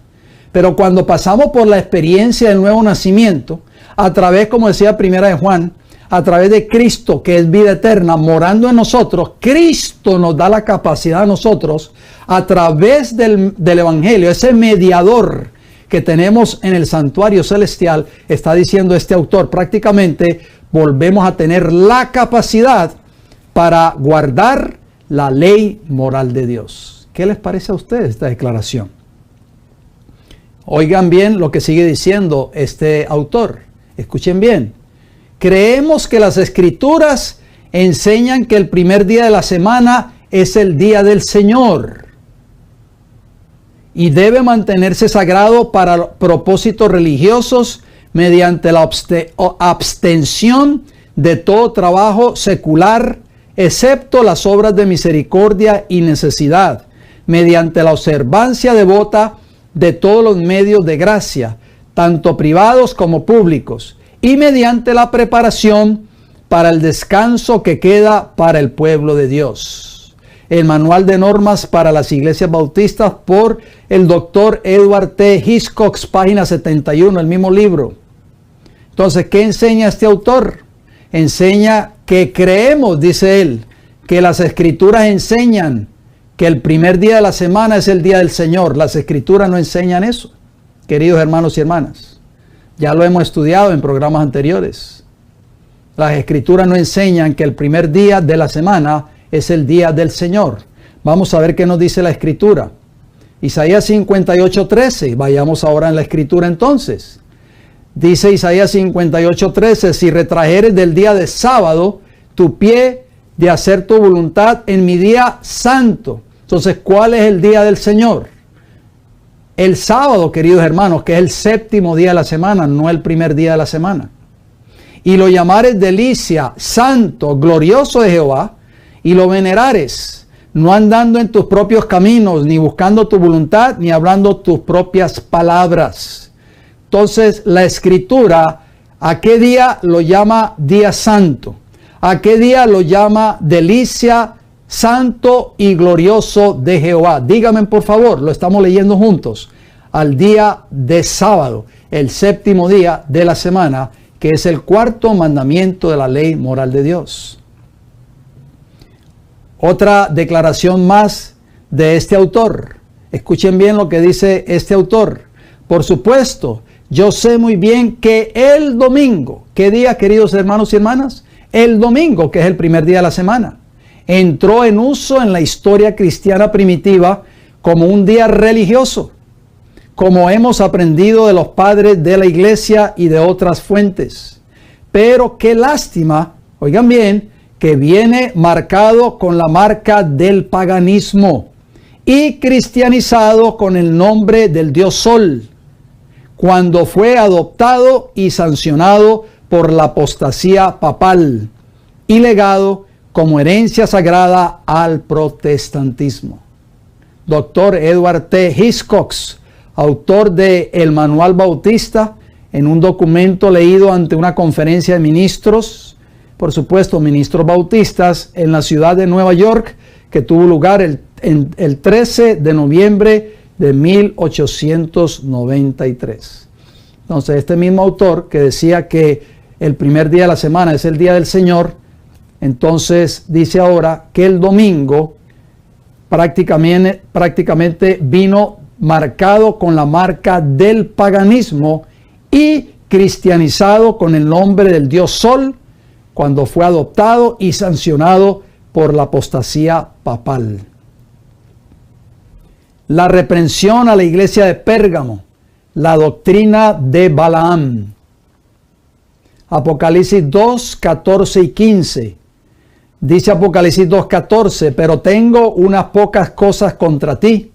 Pero cuando pasamos por la experiencia del nuevo nacimiento, a través, como decía Primera de Juan, a través de Cristo, que es vida eterna, morando en nosotros, Cristo nos da la capacidad a nosotros, a través del Evangelio, ese mediador que tenemos en el santuario celestial, está diciendo este autor, prácticamente volvemos a tener la capacidad para guardar la ley moral de Dios. ¿Qué les parece a ustedes esta declaración? Oigan bien lo que sigue diciendo este autor. Escuchen bien. Creemos que las Escrituras enseñan que el primer día de la semana es el día del Señor y debe mantenerse sagrado para propósitos religiosos mediante la abstención de todo trabajo secular, excepto las obras de misericordia y necesidad, mediante la observancia devota de todos los medios de gracia, tanto privados como públicos, y mediante la preparación para el descanso que queda para el pueblo de Dios. El manual de normas para las iglesias bautistas por el doctor Edward T. Hiscox, página 71, el mismo libro. Entonces, ¿qué enseña este autor? Enseña que creemos, dice él, que las Escrituras enseñan que el primer día de la semana es el día del Señor. Las Escrituras no enseñan eso, queridos hermanos y hermanas. Ya lo hemos estudiado en programas anteriores. Las Escrituras no enseñan que el primer día de la semana es el día del Señor. Vamos a ver qué nos dice la Escritura. Isaías 58:13. Vayamos ahora en la Escritura entonces. Dice Isaías 58:13, si retrajeres del día de sábado tu pie de hacer tu voluntad en mi día santo. Entonces, ¿cuál es el día del Señor? El sábado, queridos hermanos, que es el séptimo día de la semana, no el primer día de la semana. Y lo llamares delicia, santo, glorioso de Jehová, y lo venerares, no andando en tus propios caminos, ni buscando tu voluntad, ni hablando tus propias palabras. Entonces, la Escritura, ¿a qué día lo llama día santo? ¿A qué día lo llama delicia, santo y glorioso de Jehová? Díganme por favor, lo estamos leyendo juntos. Al día de sábado, el séptimo día de la semana, que es el cuarto mandamiento de la ley moral de Dios. Otra declaración más de este autor. Escuchen bien lo que dice este autor. Por supuesto, yo sé muy bien que el domingo, ¿qué día, queridos hermanos y hermanas? El domingo, que es el primer día de la semana, entró en uso en la historia cristiana primitiva como un día religioso, como hemos aprendido de los padres de la iglesia y de otras fuentes. Pero qué lástima, oigan bien, que viene marcado con la marca del paganismo y cristianizado con el nombre del dios Sol, cuando fue adoptado y sancionado por la apostasía papal y legado como herencia sagrada al protestantismo. Dr. Edward T. Hiscox, autor de El Manual Bautista, en un documento leído ante una conferencia de ministros, por supuesto ministros bautistas, en la ciudad de Nueva York, que tuvo lugar el 13 de noviembre de 1893. Entonces, este mismo autor que decía que el primer día de la semana es el día del Señor, entonces dice ahora que el domingo prácticamente vino marcado con la marca del paganismo y cristianizado con el nombre del dios Sol, cuando fue adoptado y sancionado por la apostasía papal. La reprensión a la iglesia de Pérgamo, la doctrina de Balaam. Apocalipsis 2, 14 y 15. Dice Apocalipsis 2, 14, pero tengo unas pocas cosas contra ti,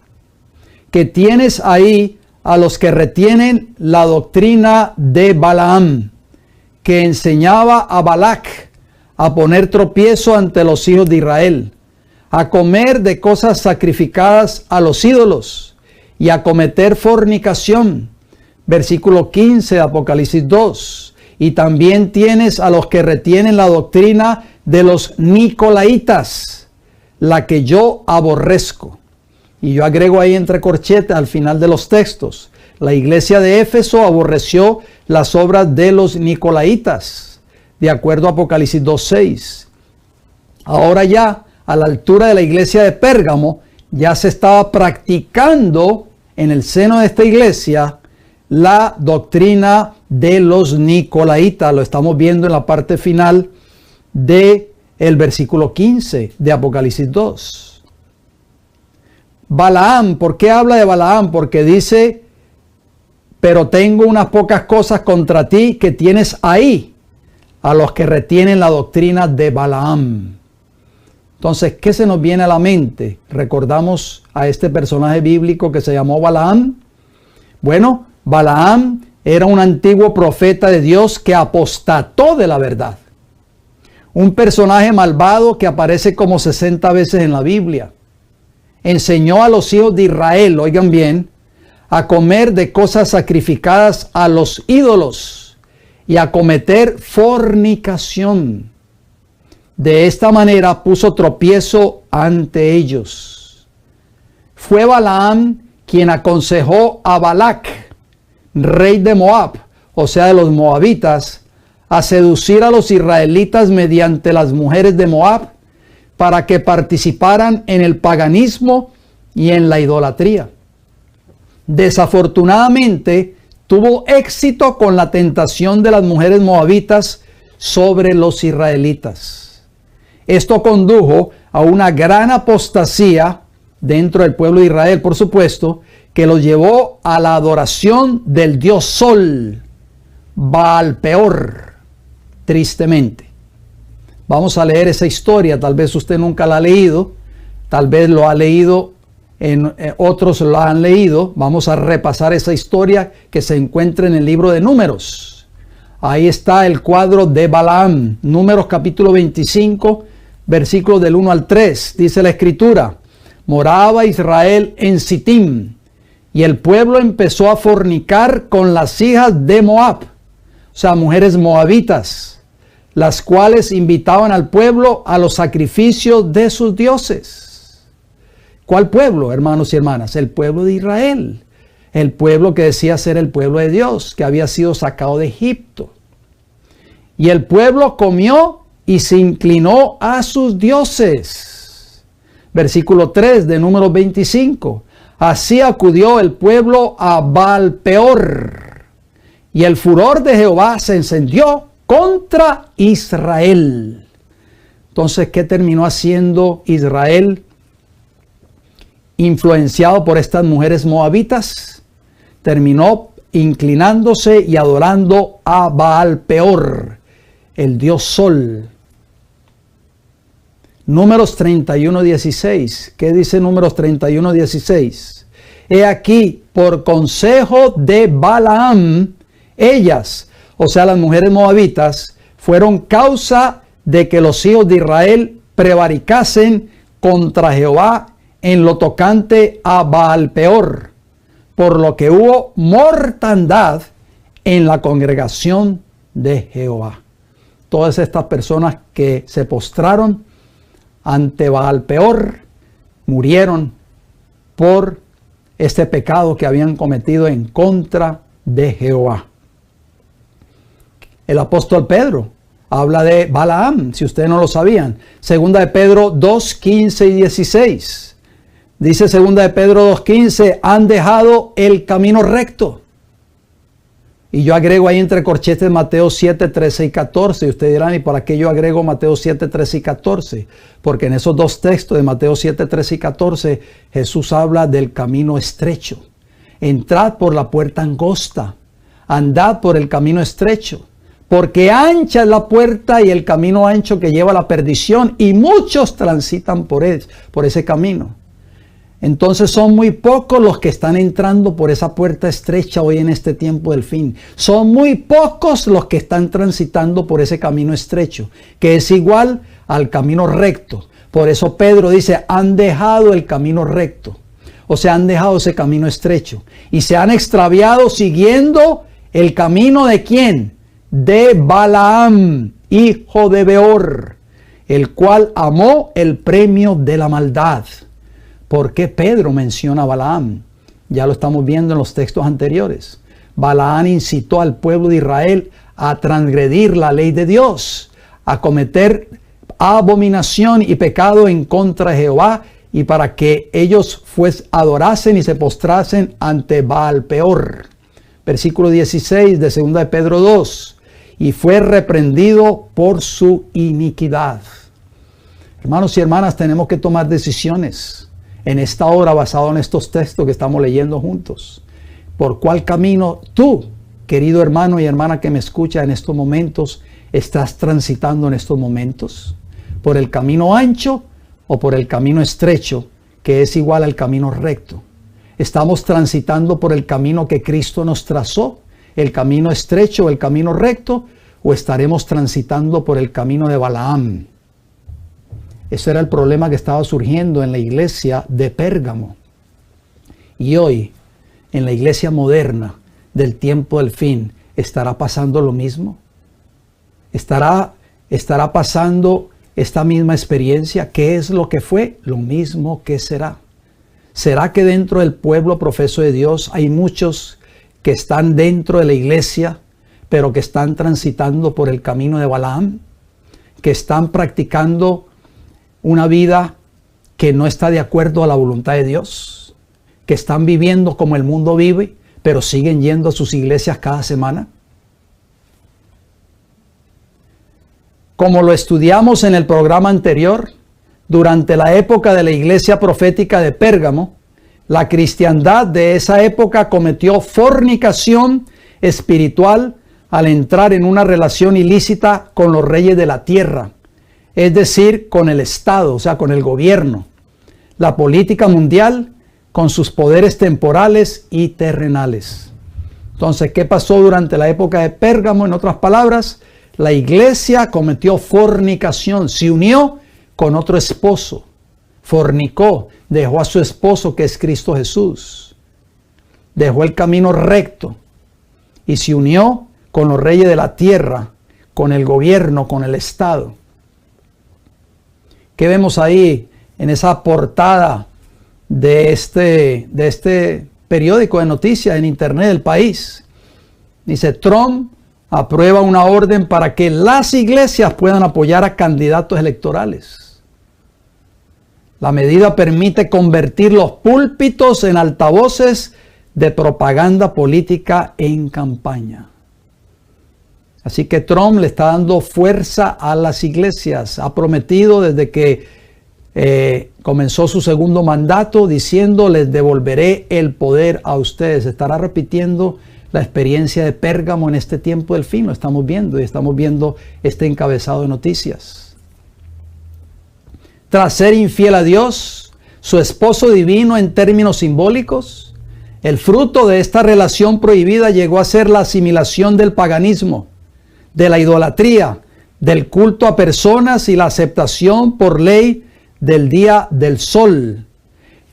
que tienes ahí a los que retienen la doctrina de Balaam, que enseñaba a Balac a poner tropiezo ante los hijos de Israel, a comer de cosas sacrificadas a los ídolos y a cometer fornicación. Versículo 15 de Apocalipsis 2. Y también tienes a los que retienen la doctrina de los nicolaitas, la que yo aborrezco. Y yo agrego ahí entre corchetes al final de los textos. La iglesia de Éfeso aborreció las obras de los nicolaitas, de acuerdo a Apocalipsis 2:6. Ahora ya, a la altura de la iglesia de Pérgamo, ya se estaba practicando en el seno de esta iglesia la doctrina de los nicolaitas. Lo estamos viendo en la parte final del versículo 15 de Apocalipsis 2. Balaam, ¿por qué habla de Balaam? Porque dice, pero tengo unas pocas cosas contra ti que tienes ahí, a los que retienen la doctrina de Balaam. Entonces, ¿qué se nos viene a la mente? ¿Recordamos a este personaje bíblico que se llamó Balaam? Bueno, Balaam era un antiguo profeta de Dios que apostató de la verdad. Un personaje malvado que aparece como 60 veces en la Biblia. Enseñó a los hijos de Israel, oigan bien, a comer de cosas sacrificadas a los ídolos y a cometer fornicación. De esta manera puso tropiezo ante ellos. Fue Balaam quien aconsejó a Balac, rey de Moab, o sea de los moabitas, a seducir a los israelitas mediante las mujeres de Moab para que participaran en el paganismo y en la idolatría. Desafortunadamente, tuvo éxito con la tentación de las mujeres moabitas sobre los israelitas. Esto condujo a una gran apostasía dentro del pueblo de Israel, por supuesto, que los llevó a la adoración del dios Sol, Baal-peor, tristemente. Vamos a leer esa historia, tal vez usted nunca la ha leído, tal vez lo ha leído, otros lo han leído. Vamos a repasar esa historia que se encuentra en el libro de Números. Ahí está el cuadro de Balaam, Números capítulo 25, versículos del 1 al 3, dice la escritura: moraba Israel en Sittim, y el pueblo empezó a fornicar con las hijas de Moab, o sea, mujeres moabitas, las cuales invitaban al pueblo a los sacrificios de sus dioses. ¿Cuál pueblo, hermanos y hermanas? El pueblo de Israel, el pueblo que decía ser el pueblo de Dios, que había sido sacado de Egipto. Y el pueblo comió y se inclinó a sus dioses. Versículo 3 de Números 25. Así acudió el pueblo a Baal-peor, y el furor de Jehová se encendió contra Israel. Entonces, ¿qué terminó haciendo Israel? Influenciado por estas mujeres moabitas, terminó inclinándose y adorando a Baal-peor, el dios Sol. Números 31:16. ¿Qué dice Números 31:16? He aquí, por consejo de Balaam, ellas, o sea las mujeres moabitas, fueron causa de que los hijos de Israel prevaricasen contra Jehová en lo tocante a Baal-peor, por lo que hubo mortandad en la congregación de Jehová. Todas estas personas que se postraron ante Baal-peor murieron por este pecado que habían cometido en contra de Jehová. El apóstol Pedro habla de Balaam, si ustedes no lo sabían. Segunda de Pedro 2:15 y 16. Dice segunda de Pedro 2:15, han dejado el camino recto. Y yo agrego ahí entre corchetes Mateo 7:13 y 14. Y ustedes dirán, ¿y para qué yo agrego Mateo 7:13 y 14? Porque en esos dos textos de Mateo 7:13 y 14, Jesús habla del camino estrecho. Entrad por la puerta angosta, andad por el camino estrecho, porque ancha es la puerta y el camino ancho que lleva a la perdición, y muchos transitan por ese camino. Entonces son muy pocos los que están entrando por esa puerta estrecha hoy en este tiempo del fin. Son muy pocos los que están transitando por ese camino estrecho, que es igual al camino recto. Por eso Pedro dice, han dejado el camino recto. O sea, han dejado ese camino estrecho. Y se han extraviado siguiendo el camino ¿de quién? De Balaam, hijo de Beor, el cual amó el premio de la maldad. ¿Por qué Pedro menciona a Balaam? Ya lo estamos viendo en los textos anteriores. Balaam incitó al pueblo de Israel a transgredir la ley de Dios, a cometer abominación y pecado en contra de Jehová, y para que ellos adorasen y se postrasen ante Baal Peor. Versículo 16 de 2 de Pedro 2. Y fue reprendido por su iniquidad. Hermanos y hermanas, tenemos que tomar decisiones en esta hora basado en estos textos que estamos leyendo juntos. ¿Por cuál camino tú, querido hermano y hermana que me escucha en estos momentos, estás transitando en estos momentos? ¿Por el camino ancho o por el camino estrecho, que es igual al camino recto? ¿Estamos transitando por el camino que Cristo nos trazó, el camino estrecho o el camino recto, o estaremos transitando por el camino de Balaam? Ese era el problema que estaba surgiendo en la iglesia de Pérgamo. Y hoy, en la iglesia moderna del tiempo del fin, ¿estará pasando lo mismo? ¿Estará pasando esta misma experiencia? ¿Qué es lo que fue? Lo mismo que será. ¿Será que dentro del pueblo profeso de Dios hay muchos que están dentro de la iglesia, pero que están transitando por el camino de Balaam? Que están practicando una vida que no está de acuerdo a la voluntad de Dios, que están viviendo como el mundo vive, pero siguen yendo a sus iglesias cada semana. Como lo estudiamos en el programa anterior, durante la época de la iglesia profética de Pérgamo, la cristiandad de esa época cometió fornicación espiritual al entrar en una relación ilícita con los reyes de la tierra, es decir, con el Estado, o sea, con el gobierno, la política mundial, con sus poderes temporales y terrenales. Entonces, ¿qué pasó durante la época de Pérgamo? En otras palabras, la iglesia cometió fornicación, se unió con otro esposo, fornicó, dejó a su esposo que es Cristo Jesús, dejó el camino recto y se unió con los reyes de la tierra, con el gobierno, con el Estado. ¿Qué vemos ahí en esa portada de este periódico de noticias en internet del país? Dice: Trump aprueba una orden para que las iglesias puedan apoyar a candidatos electorales. La medida permite convertir los púlpitos en altavoces de propaganda política en campaña. Así que Trump le está dando fuerza a las iglesias. Ha prometido desde que comenzó su segundo mandato diciendo: les devolveré el poder a ustedes. Estará repitiendo la experiencia de Pérgamo en este tiempo del fin. Lo estamos viendo y estamos viendo este encabezado de noticias. Tras ser infiel a Dios, su esposo divino en términos simbólicos, el fruto de esta relación prohibida llegó a ser la asimilación del paganismo, de la idolatría, del culto a personas y la aceptación por ley del día del sol,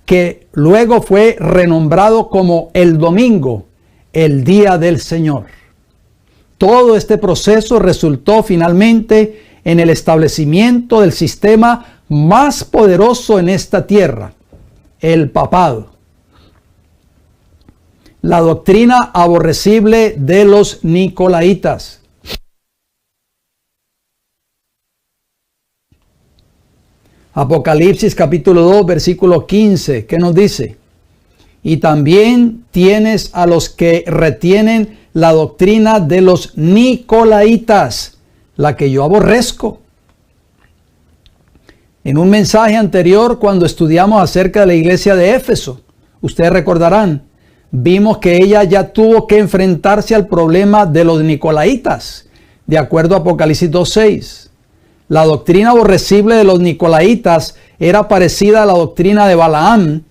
que luego fue renombrado como el domingo, el día del Señor. Todo este proceso resultó finalmente en el establecimiento del sistema más poderoso en esta tierra, el papado. La doctrina aborrecible de los nicolaitas. Apocalipsis capítulo 2, versículo 15, ¿qué nos dice? Y también tienes a los que retienen la doctrina de los nicolaitas, la que yo aborrezco. En un mensaje anterior, cuando estudiamos acerca de la iglesia de Éfeso, ustedes recordarán, vimos que ella ya tuvo que enfrentarse al problema de los nicolaitas, de acuerdo a Apocalipsis 2:6. La doctrina aborrecible de los nicolaitas era parecida a la doctrina de Balaam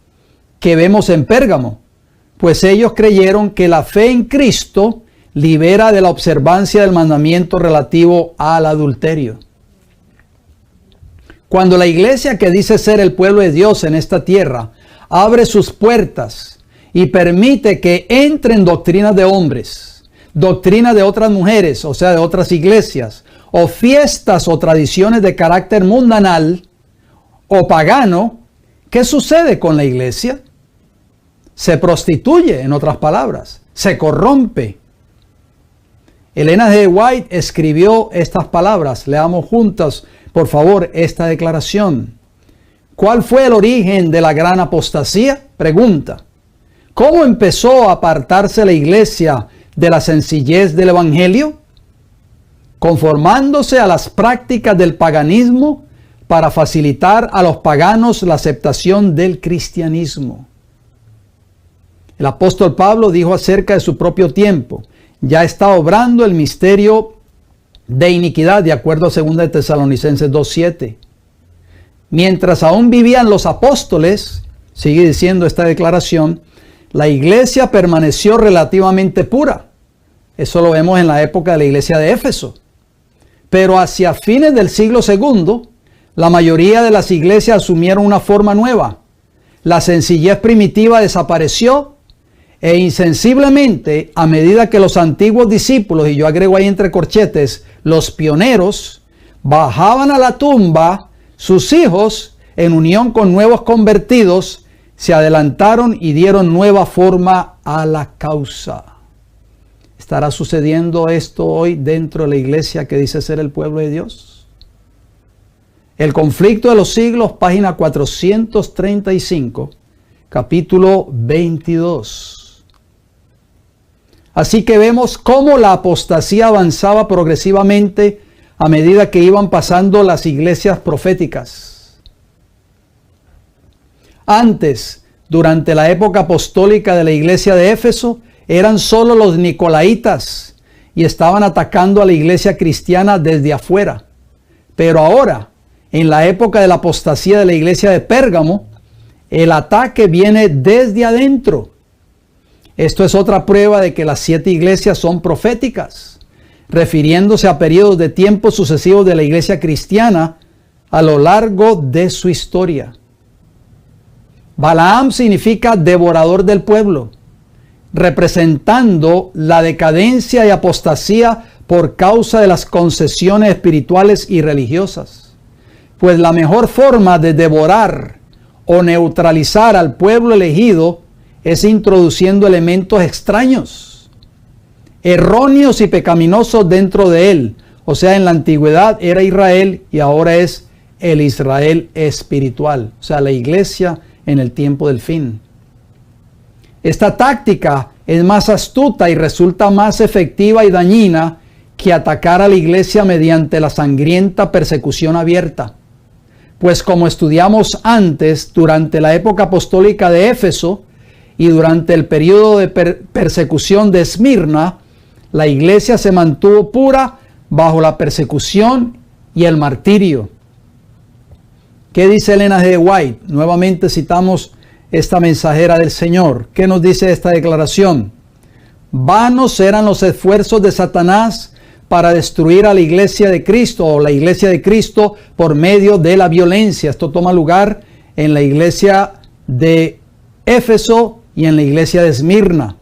que vemos en Pérgamo, pues ellos creyeron que la fe en Cristo libera de la observancia del mandamiento relativo al adulterio. Cuando la iglesia que dice ser el pueblo de Dios en esta tierra abre sus puertas y permite que entren doctrinas de hombres, doctrinas de otras mujeres, o sea, de otras iglesias, o fiestas o tradiciones de carácter mundanal o pagano, ¿qué sucede con la iglesia? Se prostituye, en otras palabras, se corrompe. Elena G. White escribió estas palabras. Leamos juntas, por favor, esta declaración. ¿Cuál fue el origen de la gran apostasía? Pregunta. ¿Cómo empezó a apartarse la iglesia de la sencillez del evangelio? Conformándose a las prácticas del paganismo para facilitar a los paganos la aceptación del cristianismo. El apóstol Pablo dijo acerca de su propio tiempo: ya está obrando el misterio de iniquidad, de acuerdo a 2 de Tesalonicenses 2:7. Mientras aún vivían los apóstoles, sigue diciendo esta declaración, la iglesia permaneció relativamente pura. Eso lo vemos en la época de la iglesia de Éfeso. Pero hacia fines del siglo II, la mayoría de las iglesias asumieron una forma nueva. La sencillez primitiva desapareció e insensiblemente, a medida que los antiguos discípulos, y yo agrego ahí entre corchetes, los pioneros, bajaban a la tumba, sus hijos, en unión con nuevos convertidos, se adelantaron y dieron nueva forma a la causa. ¿Estará sucediendo esto hoy dentro de la iglesia que dice ser el pueblo de Dios? El conflicto de los siglos, página 435, capítulo 22. Así que vemos cómo la apostasía avanzaba progresivamente a medida que iban pasando las iglesias proféticas. Antes, durante la época apostólica de la iglesia de Éfeso, eran solo los nicolaitas y estaban atacando a la iglesia cristiana desde afuera. Pero ahora, en la época de la apostasía de la iglesia de Pérgamo, el ataque viene desde adentro. Esto es otra prueba de que las 7 iglesias son proféticas, refiriéndose a periodos de tiempo sucesivos de la iglesia cristiana a lo largo de su historia. Balaam significa devorador del pueblo, representando la decadencia y apostasía por causa de las concesiones espirituales y religiosas. Pues la mejor forma de devorar o neutralizar al pueblo elegido es introduciendo elementos extraños, erróneos y pecaminosos dentro de él. O sea, en la antigüedad era Israel y ahora es el Israel espiritual. O sea, la iglesia en el tiempo del fin. Esta táctica es más astuta y resulta más efectiva y dañina que atacar a la iglesia mediante la sangrienta persecución abierta. Pues como estudiamos antes, durante la época apostólica de Éfeso y durante el periodo de persecución de Esmirna, la iglesia se mantuvo pura bajo la persecución y el martirio. ¿Qué dice Elena G. White? Nuevamente citamos esta mensajera del Señor. ¿Qué nos dice esta declaración? Vanos eran los esfuerzos de Satanás para destruir a la iglesia de Cristo o la iglesia de Cristo por medio de la violencia. Esto toma lugar en la iglesia de Éfeso y en la iglesia de Esmirna.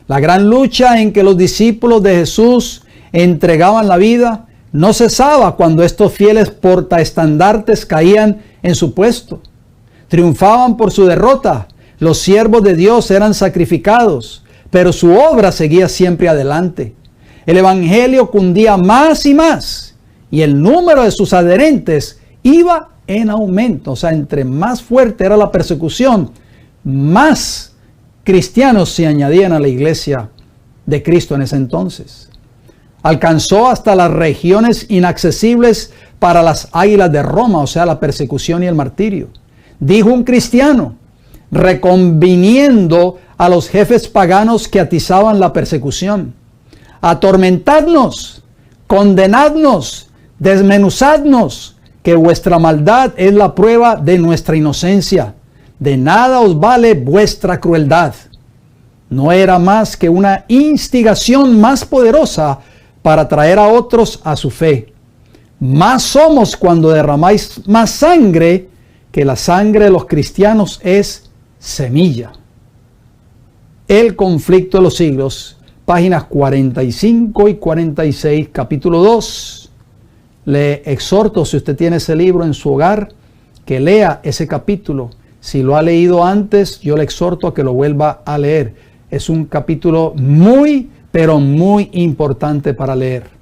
La gran lucha en que los discípulos de Jesús entregaban la vida no cesaba cuando estos fieles portaestandartes caían en su puesto. Triunfaban por su derrota. Los siervos de Dios eran sacrificados, pero su obra seguía siempre adelante. El evangelio cundía más y más, y el número de sus adherentes iba en aumento. O sea, entre más fuerte era la persecución, más cristianos se añadían a la iglesia de Cristo en ese entonces. Alcanzó hasta las regiones inaccesibles para las águilas de Roma, o sea, la persecución y el martirio. Dijo un cristiano, reconviniendo a los jefes paganos que atizaban la persecución: atormentadnos, condenadnos, desmenuzadnos, que vuestra maldad es la prueba de nuestra inocencia. De nada os vale vuestra crueldad. No era más que una instigación más poderosa para traer a otros a su fe. Más somos cuando derramáis más sangre, que la sangre de los cristianos es semilla. El conflicto de los siglos, páginas 45 y 46, capítulo 2. Le exhorto, si usted tiene ese libro en su hogar, que lea ese capítulo. Si lo ha leído antes, yo le exhorto a que lo vuelva a leer. Es un capítulo muy, pero muy importante para leer.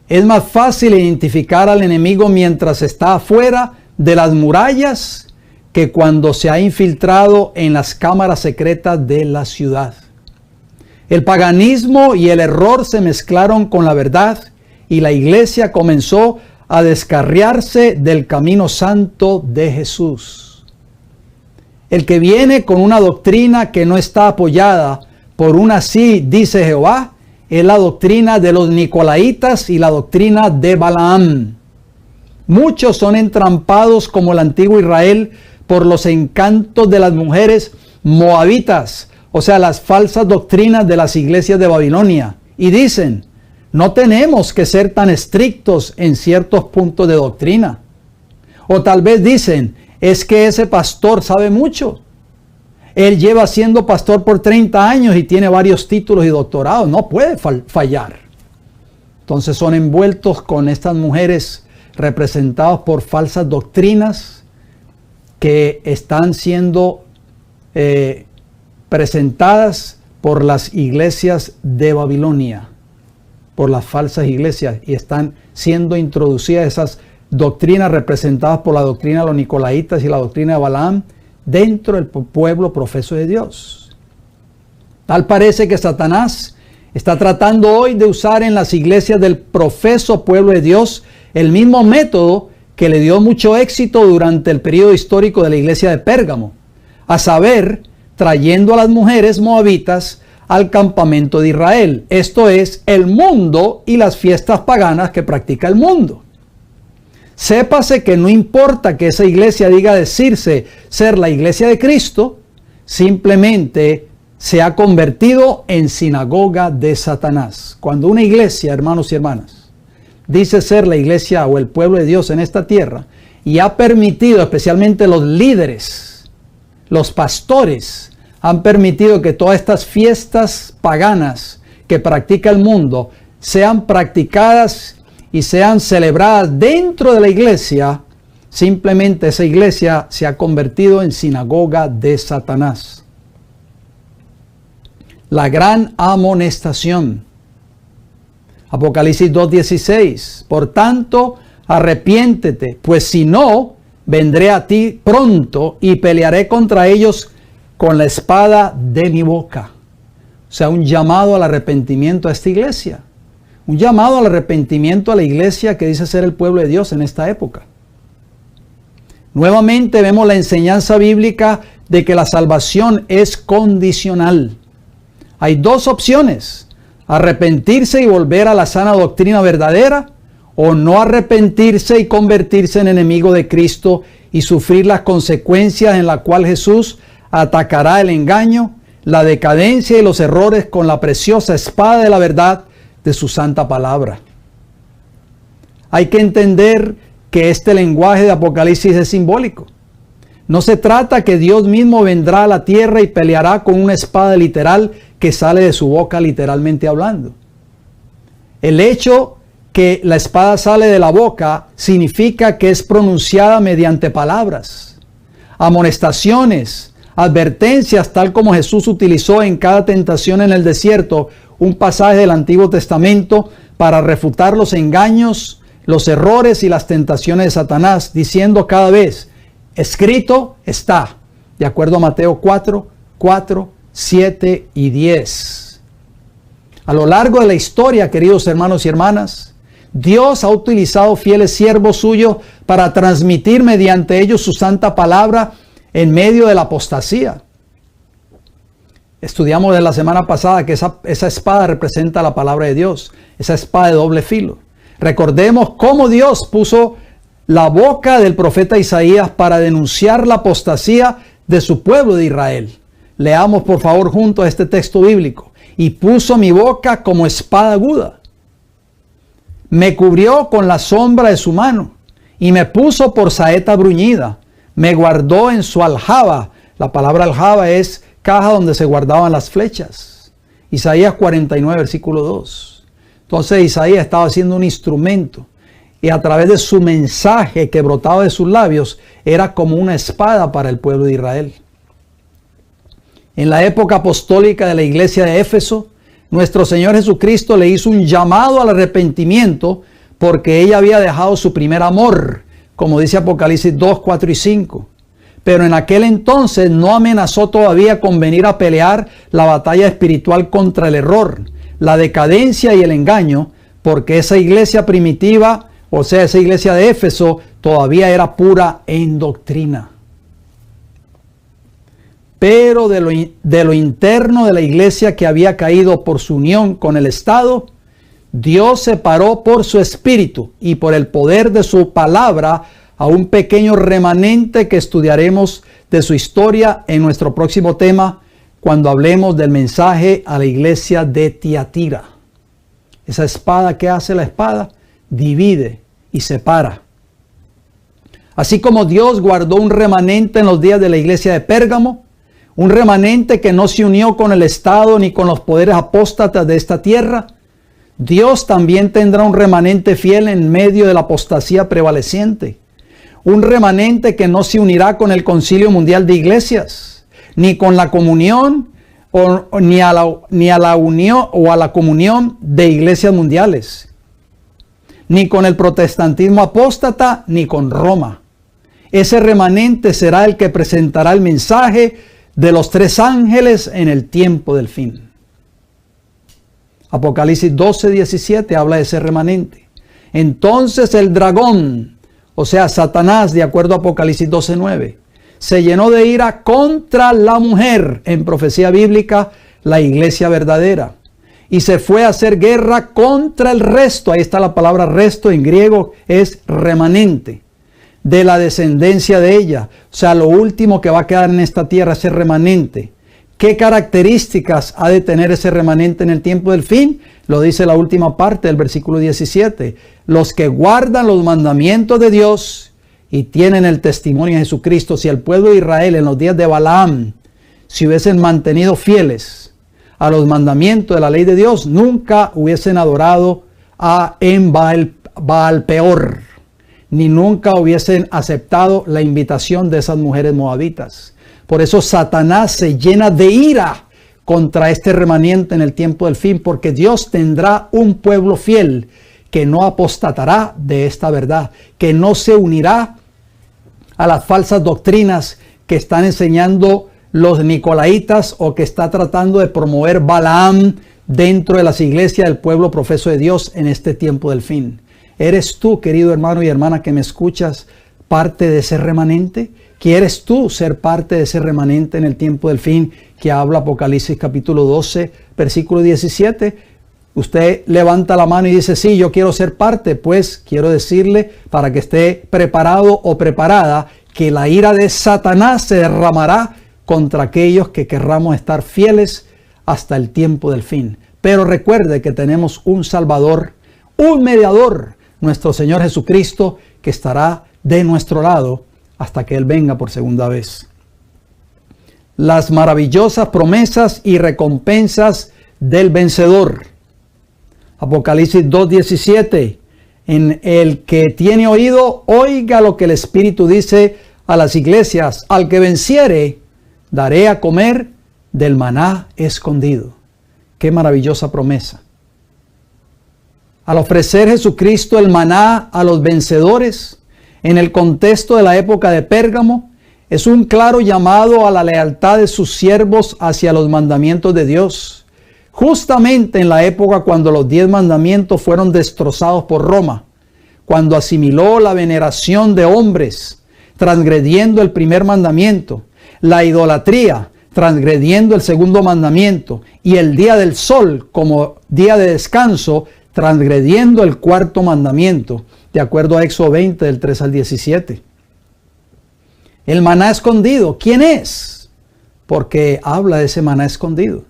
Es más fácil identificar al enemigo mientras está afuera de las murallas que cuando se ha infiltrado en las cámaras secretas de la ciudad. El paganismo y el error se mezclaron con la verdad y la iglesia comenzó a descarriarse del camino santo de Jesús. El que viene con una doctrina que no está apoyada por un así dice Jehová, es la doctrina de los Nicolaitas y la doctrina de Balaam. Muchos son entrampados como el antiguo Israel por los encantos de las mujeres moabitas, o sea, las falsas doctrinas de las iglesias de Babilonia. Y dicen, no tenemos que ser tan estrictos en ciertos puntos de doctrina. O tal vez dicen, es que ese pastor sabe mucho. Él lleva siendo pastor por 30 años y tiene varios títulos y doctorados. No puede fallar. Entonces son envueltos con estas mujeres representadas por falsas doctrinas que están siendo presentadas por las iglesias de Babilonia, por las falsas iglesias, y están siendo introducidas esas doctrinas representadas por la doctrina de los Nicolaitas y la doctrina de Balaam dentro del pueblo profeso de Dios. Tal parece que Satanás está tratando hoy de usar en las iglesias del profeso pueblo de Dios el mismo método que le dio mucho éxito durante el periodo histórico de la iglesia de Pérgamo, a saber, trayendo a las mujeres moabitas al campamento de Israel, esto es, el mundo y las fiestas paganas que practica el mundo. Sépase que no importa que esa iglesia diga decirse ser la iglesia de Cristo, simplemente se ha convertido en sinagoga de Satanás. Cuando una iglesia, hermanos y hermanas, dice ser la iglesia o el pueblo de Dios en esta tierra y ha permitido, especialmente los líderes, los pastores, han permitido que todas estas fiestas paganas que practica el mundo sean practicadas y sean celebradas dentro de la iglesia, simplemente esa iglesia se ha convertido en sinagoga de Satanás. La gran amonestación. Apocalipsis 2:16. Por tanto, arrepiéntete, pues si no, vendré a ti pronto y pelearé contra ellos con la espada de mi boca. O sea, un llamado al arrepentimiento a esta iglesia. Un llamado al arrepentimiento a la iglesia que dice ser el pueblo de Dios en esta época. Nuevamente vemos la enseñanza bíblica de que la salvación es condicional. Hay dos opciones: arrepentirse y volver a la sana doctrina verdadera, o no arrepentirse y convertirse en enemigo de Cristo y sufrir las consecuencias en las cuales Jesús atacará el engaño, la decadencia y los errores con la preciosa espada de la verdad de su santa palabra. Hay que entender que este lenguaje de Apocalipsis es simbólico. No se trata que Dios mismo vendrá a la tierra y peleará con una espada literal que sale de su boca, literalmente hablando. El hecho que la espada sale de la boca significa que es pronunciada mediante palabras, amonestaciones, advertencias, tal como Jesús utilizó en cada tentación en el desierto, un pasaje del Antiguo Testamento para refutar los engaños, los errores y las tentaciones de Satanás, diciendo cada vez, escrito está, de acuerdo a Mateo 4, 7 y 10. A lo largo de la historia, queridos hermanos y hermanas, Dios ha utilizado fieles siervos suyos para transmitir mediante ellos su santa palabra en medio de la apostasía. Estudiamos de la semana pasada que esa espada representa la palabra de Dios, esa espada de doble filo. Recordemos cómo Dios puso la boca del profeta Isaías para denunciar la apostasía de su pueblo de Israel. Leamos por favor juntos este texto bíblico. Y puso mi boca como espada aguda. Me cubrió con la sombra de su mano y me puso por saeta bruñida. Me guardó en su aljaba. La palabra aljaba es caja donde se guardaban las flechas. Isaías 49, versículo 2. Entonces Isaías estaba siendo un instrumento y a través de su mensaje que brotaba de sus labios era como una espada para el pueblo de Israel. En la época apostólica de la iglesia de Éfeso, nuestro Señor Jesucristo le hizo un llamado al arrepentimiento porque ella había dejado su primer amor, como dice Apocalipsis 2, 4 y 5. Pero en aquel entonces no amenazó todavía con venir a pelear la batalla espiritual contra el error, la decadencia y el engaño, porque esa iglesia primitiva, o sea, esa iglesia de Éfeso, todavía era pura en doctrina. Pero de lo interno de la iglesia que había caído por su unión con el Estado, Dios separó por su espíritu y por el poder de su palabra a un pequeño remanente que estudiaremos de su historia en nuestro próximo tema cuando hablemos del mensaje a la iglesia de Tiatira. Esa espada, ¿qué hace la espada? Divide y separa. Así como Dios guardó un remanente en los días de la iglesia de Pérgamo, un remanente que no se unió con el Estado ni con los poderes apóstatas de esta tierra, Dios también tendrá un remanente fiel en medio de la apostasía prevaleciente. Un remanente que no se unirá con el Concilio Mundial de Iglesias, ni con la comunión, ni a la unión o a la comunión de iglesias mundiales, ni con el protestantismo apóstata, ni con Roma. Ese remanente será el que presentará el mensaje de los tres ángeles en el tiempo del fin. Apocalipsis 12, 17 habla de ese remanente. Entonces el dragón, o sea, Satanás, de acuerdo a Apocalipsis 12, 9, se llenó de ira contra la mujer, en profecía bíblica, la iglesia verdadera, y se fue a hacer guerra contra el resto. Ahí está la palabra resto, en griego es remanente, de la descendencia de ella. O sea, lo último que va a quedar en esta tierra es el remanente. ¿Qué características ha de tener ese remanente en el tiempo del fin? Lo dice la última parte del versículo 17. Los que guardan los mandamientos de Dios y tienen el testimonio de Jesucristo. Si el pueblo de Israel en los días de Balaam se hubiesen mantenido fieles a los mandamientos de la ley de Dios, nunca hubiesen adorado en Baal Peor, ni nunca hubiesen aceptado la invitación de esas mujeres moabitas. Por eso Satanás se llena de ira contra este remanente en el tiempo del fin, porque Dios tendrá un pueblo fiel que no apostatará de esta verdad, que no se unirá a las falsas doctrinas que están enseñando los nicolaitas o que está tratando de promover Balaam dentro de las iglesias del pueblo profeso de Dios en este tiempo del fin. ¿Eres tú, querido hermano y hermana que me escuchas, parte de ese remanente? ¿Quieres tú ser parte de ese remanente en el tiempo del fin que habla Apocalipsis capítulo 12, versículo 17? Usted levanta la mano y dice, sí, yo quiero ser parte. Pues quiero decirle, para que esté preparado o preparada, que la ira de Satanás se derramará contra aquellos que querramos estar fieles hasta el tiempo del fin. Pero recuerde que tenemos un Salvador, un mediador, nuestro Señor Jesucristo, que estará de nuestro lado hasta que Él venga por segunda vez. Las maravillosas promesas y recompensas del vencedor. Apocalipsis 2:17. En el que tiene oído, oiga lo que el Espíritu dice a las iglesias. Al que venciere, daré a comer del maná escondido. Qué maravillosa promesa. Al ofrecer Jesucristo el maná a los vencedores, en el contexto de la época de Pérgamo, es un claro llamado a la lealtad de sus siervos hacia los mandamientos de Dios. Justamente en la época cuando los 10 mandamientos fueron destrozados por Roma, cuando asimiló la veneración de hombres, transgrediendo el primer mandamiento, la idolatría, transgrediendo el segundo mandamiento, y el día del sol como día de descanso, transgrediendo el cuarto mandamiento, de acuerdo a Éxodo 20, del 3 al 17. El maná escondido, ¿quién es? Porque habla de ese maná escondido.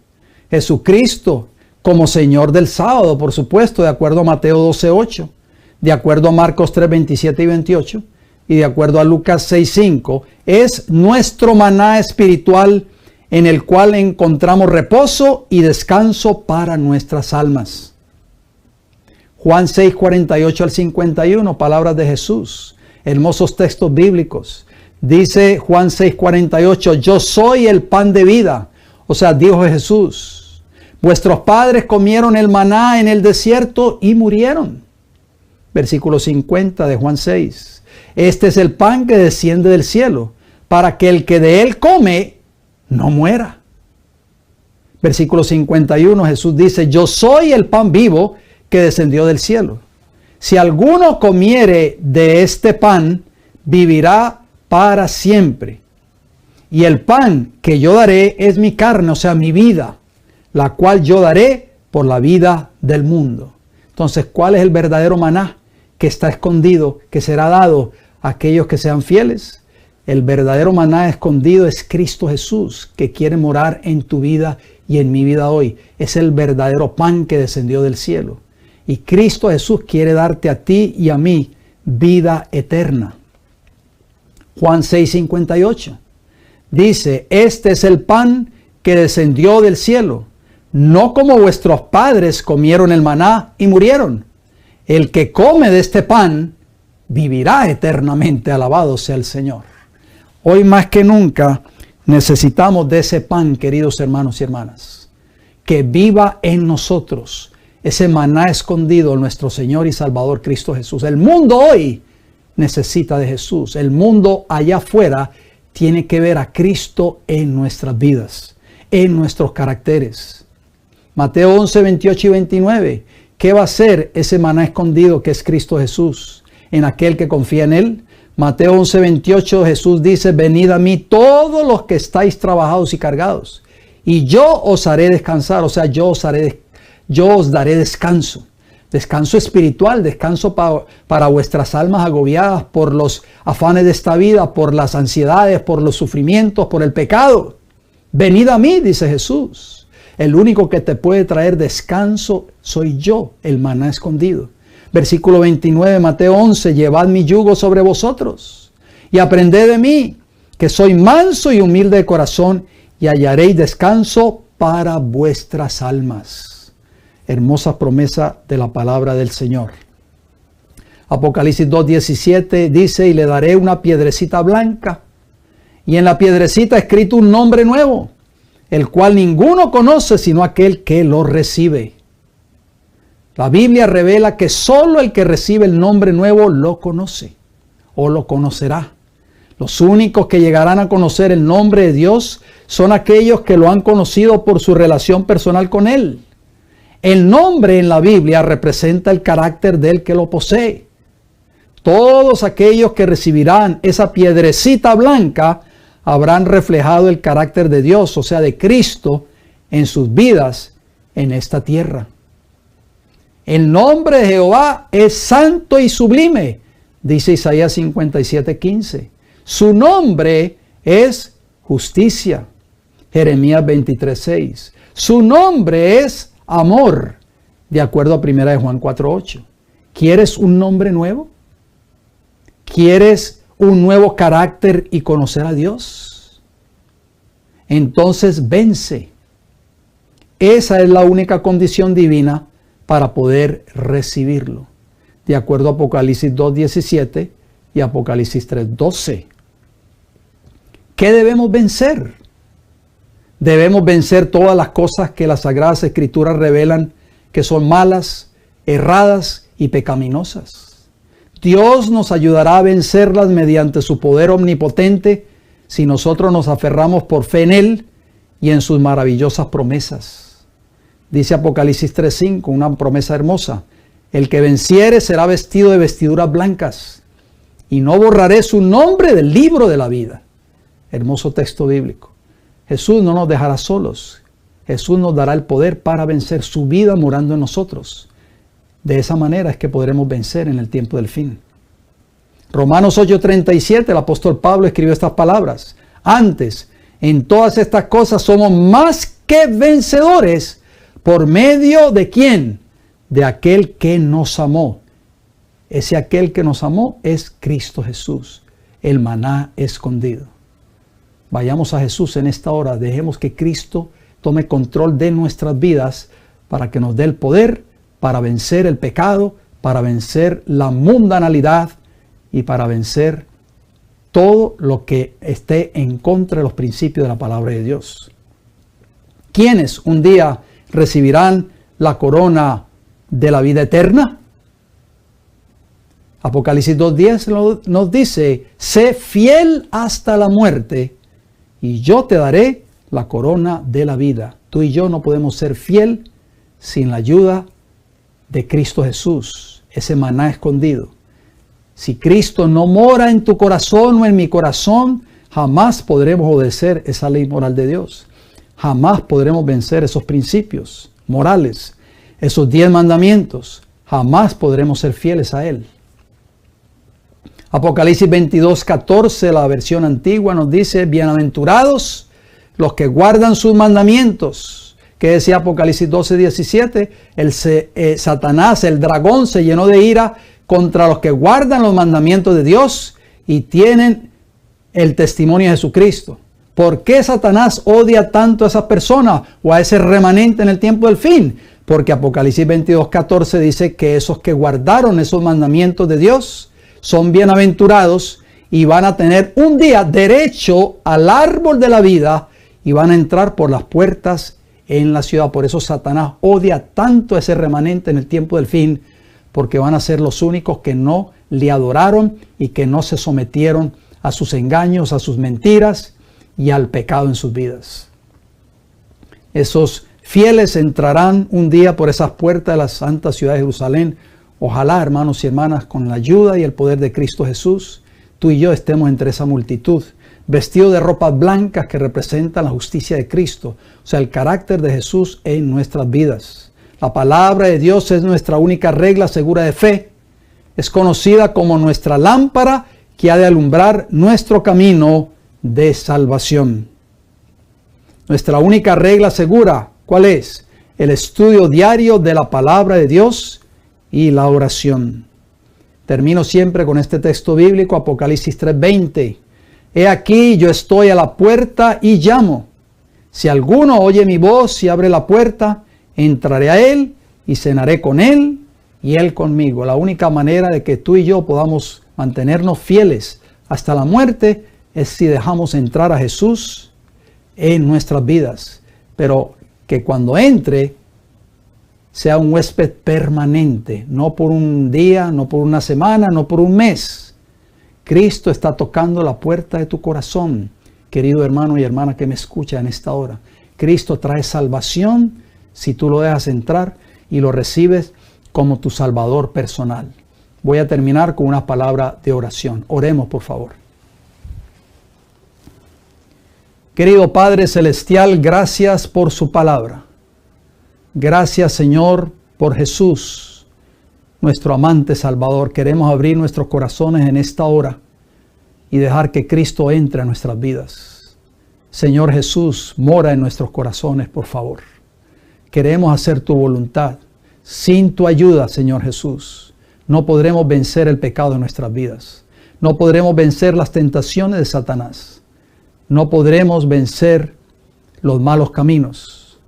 Jesucristo, como Señor del sábado, por supuesto, de acuerdo a Mateo 12:8, de acuerdo a Marcos 3:27 y 28, y de acuerdo a Lucas 6:5, es nuestro maná espiritual en el cual encontramos reposo y descanso para nuestras almas. Juan 6:48 al 51, palabras de Jesús, hermosos textos bíblicos. Dice Juan 6:48, yo soy el pan de vida. O sea, dijo Jesús, vuestros padres comieron el maná en el desierto y murieron. Versículo 50 de Juan 6. Este es el pan que desciende del cielo, para que el que de él come no muera. Versículo 51, Jesús dice, yo soy el pan vivo que descendió del cielo. Si alguno comiere de este pan, vivirá para siempre. Y el pan que yo daré es mi carne, o sea, mi vida, la cual yo daré por la vida del mundo. Entonces, ¿cuál es el verdadero maná que está escondido, que será dado a aquellos que sean fieles? El verdadero maná escondido es Cristo Jesús, que quiere morar en tu vida y en mi vida hoy. Es el verdadero pan que descendió del cielo. Y Cristo Jesús quiere darte a ti y a mí vida eterna. Juan 6:58 dice, este es el pan que descendió del cielo, no como vuestros padres comieron el maná y murieron. El que come de este pan vivirá eternamente, alabado sea el Señor. Hoy más que nunca necesitamos de ese pan, queridos hermanos y hermanas, que viva en nosotros ese maná escondido en nuestro Señor y Salvador Cristo Jesús. El mundo hoy necesita de Jesús. El mundo allá afuera tiene que ver a Cristo en nuestras vidas, en nuestros caracteres. Mateo 11, 28 y 29. ¿Qué va a ser ese maná escondido que es Cristo Jesús en aquel que confía en Él? Mateo 11, 28, Jesús dice, venid a mí todos los que estáis trabajados y cargados, y yo os haré descansar. O sea, yo os daré descanso. Descanso espiritual, descanso para vuestras almas agobiadas por los afanes de esta vida, por las ansiedades, por los sufrimientos, por el pecado. Venid a mí, dice Jesús. El único que te puede traer descanso soy yo, el maná escondido. Versículo 29, Mateo 11, llevad mi yugo sobre vosotros y aprended de mí, que soy manso y humilde de corazón, y hallaréis descanso para vuestras almas. Hermosa promesa de la palabra del Señor. Apocalipsis 2:17 dice, y le daré una piedrecita blanca, y en la piedrecita escrito un nombre nuevo, el cual ninguno conoce sino aquel que lo recibe. La Biblia revela que solo el que recibe el nombre nuevo lo conoce o lo conocerá. Los únicos que llegarán a conocer el nombre de Dios son aquellos que lo han conocido por su relación personal con Él. El nombre en la Biblia representa el carácter del que lo posee. Todos aquellos que recibirán esa piedrecita blanca habrán reflejado el carácter de Dios, o sea, de Cristo, en sus vidas en esta tierra. El nombre de Jehová es santo y sublime, dice Isaías 57:15. Su nombre es justicia, Jeremías 23:6. Su nombre es amor, de acuerdo a 1 de Juan 4:8. ¿Quieres un nombre nuevo? ¿Quieres un nuevo carácter y conocer a Dios? Entonces vence. Esa es la única condición divina para poder recibirlo, de acuerdo a Apocalipsis 2:17 y Apocalipsis 3:12. ¿Qué debemos vencer? Debemos vencer todas las cosas que las Sagradas Escrituras revelan que son malas, erradas y pecaminosas. Dios nos ayudará a vencerlas mediante su poder omnipotente si nosotros nos aferramos por fe en Él y en sus maravillosas promesas. Dice Apocalipsis 3:5, una promesa hermosa. El que venciere será vestido de vestiduras blancas, y no borraré su nombre del libro de la vida. Hermoso texto bíblico. Jesús no nos dejará solos. Jesús nos dará el poder para vencer, su vida morando en nosotros. De esa manera es que podremos vencer en el tiempo del fin. Romanos 8:37, el apóstol Pablo escribió estas palabras. Antes, en todas estas cosas somos más que vencedores ¿Por medio de quién? De aquel que nos amó. Ese aquel que nos amó es Cristo Jesús, el maná escondido. Vayamos a Jesús en esta hora. Dejemos que Cristo tome control de nuestras vidas para que nos dé el poder para vencer el pecado, para vencer la mundanalidad y para vencer todo lo que esté en contra de los principios de la palabra de Dios. ¿Quiénes un día recibirán la corona de la vida eterna? Apocalipsis 2:10 nos dice: sé fiel hasta la muerte y yo te daré la corona de la vida. Tú y yo no podemos ser fiel sin la ayuda de Cristo Jesús, ese maná escondido. Si Cristo no mora en tu corazón o en mi corazón, jamás podremos obedecer esa ley moral de Dios. Jamás podremos vencer esos principios morales, esos 10 mandamientos. Jamás podremos ser fieles a Él. Apocalipsis 22:14, la versión antigua, nos dice: bienaventurados los que guardan sus mandamientos. ¿Qué decía Apocalipsis 12:17? Satanás, el dragón, se llenó de ira contra los que guardan los mandamientos de Dios y tienen el testimonio de Jesucristo. ¿Por qué Satanás odia tanto a esas personas o a ese remanente en el tiempo del fin? Porque Apocalipsis 22:14 dice que esos que guardaron esos mandamientos de Dios son bienaventurados y van a tener un día derecho al árbol de la vida y van a entrar por las puertas en la ciudad. Por eso Satanás odia tanto a ese remanente en el tiempo del fin, porque van a ser los únicos que no le adoraron y que no se sometieron a sus engaños, a sus mentiras y al pecado en sus vidas. Esos fieles entrarán un día por esas puertas de la santa ciudad de Jerusalén. Ojalá, hermanos y hermanas, con la ayuda y el poder de Cristo Jesús, tú y yo estemos entre esa multitud, vestidos de ropas blancas que representan la justicia de Cristo, o sea, el carácter de Jesús en nuestras vidas. La palabra de Dios es nuestra única regla segura de fe. Es conocida como nuestra lámpara que ha de alumbrar nuestro camino de salvación. Nuestra única regla segura, ¿cuál es? El estudio diario de la palabra de Dios y la oración. Termino siempre con este texto bíblico, Apocalipsis 3:20. He aquí, yo estoy a la puerta y llamo. Si alguno oye mi voz y abre la puerta, entraré a él y cenaré con él y él conmigo. La única manera de que tú y yo podamos mantenernos fieles hasta la muerte es si dejamos entrar a Jesús en nuestras vidas. Pero que cuando entre sea un huésped permanente, no por un día, no por una semana, no por un mes. Cristo está tocando la puerta de tu corazón, querido hermano y hermana que me escucha en esta hora. Cristo trae salvación si tú lo dejas entrar y lo recibes como tu Salvador personal. Voy a terminar con una palabra de oración. Oremos, por favor. Querido Padre Celestial, gracias por su palabra. Gracias, Señor, por Jesús, nuestro amante Salvador. Queremos abrir nuestros corazones en esta hora y dejar que Cristo entre a nuestras vidas. Señor Jesús, mora en nuestros corazones, por favor. Queremos hacer tu voluntad. Sin tu ayuda, Señor Jesús, no podremos vencer el pecado de nuestras vidas. No podremos vencer las tentaciones de Satanás. No podremos vencer los malos caminos.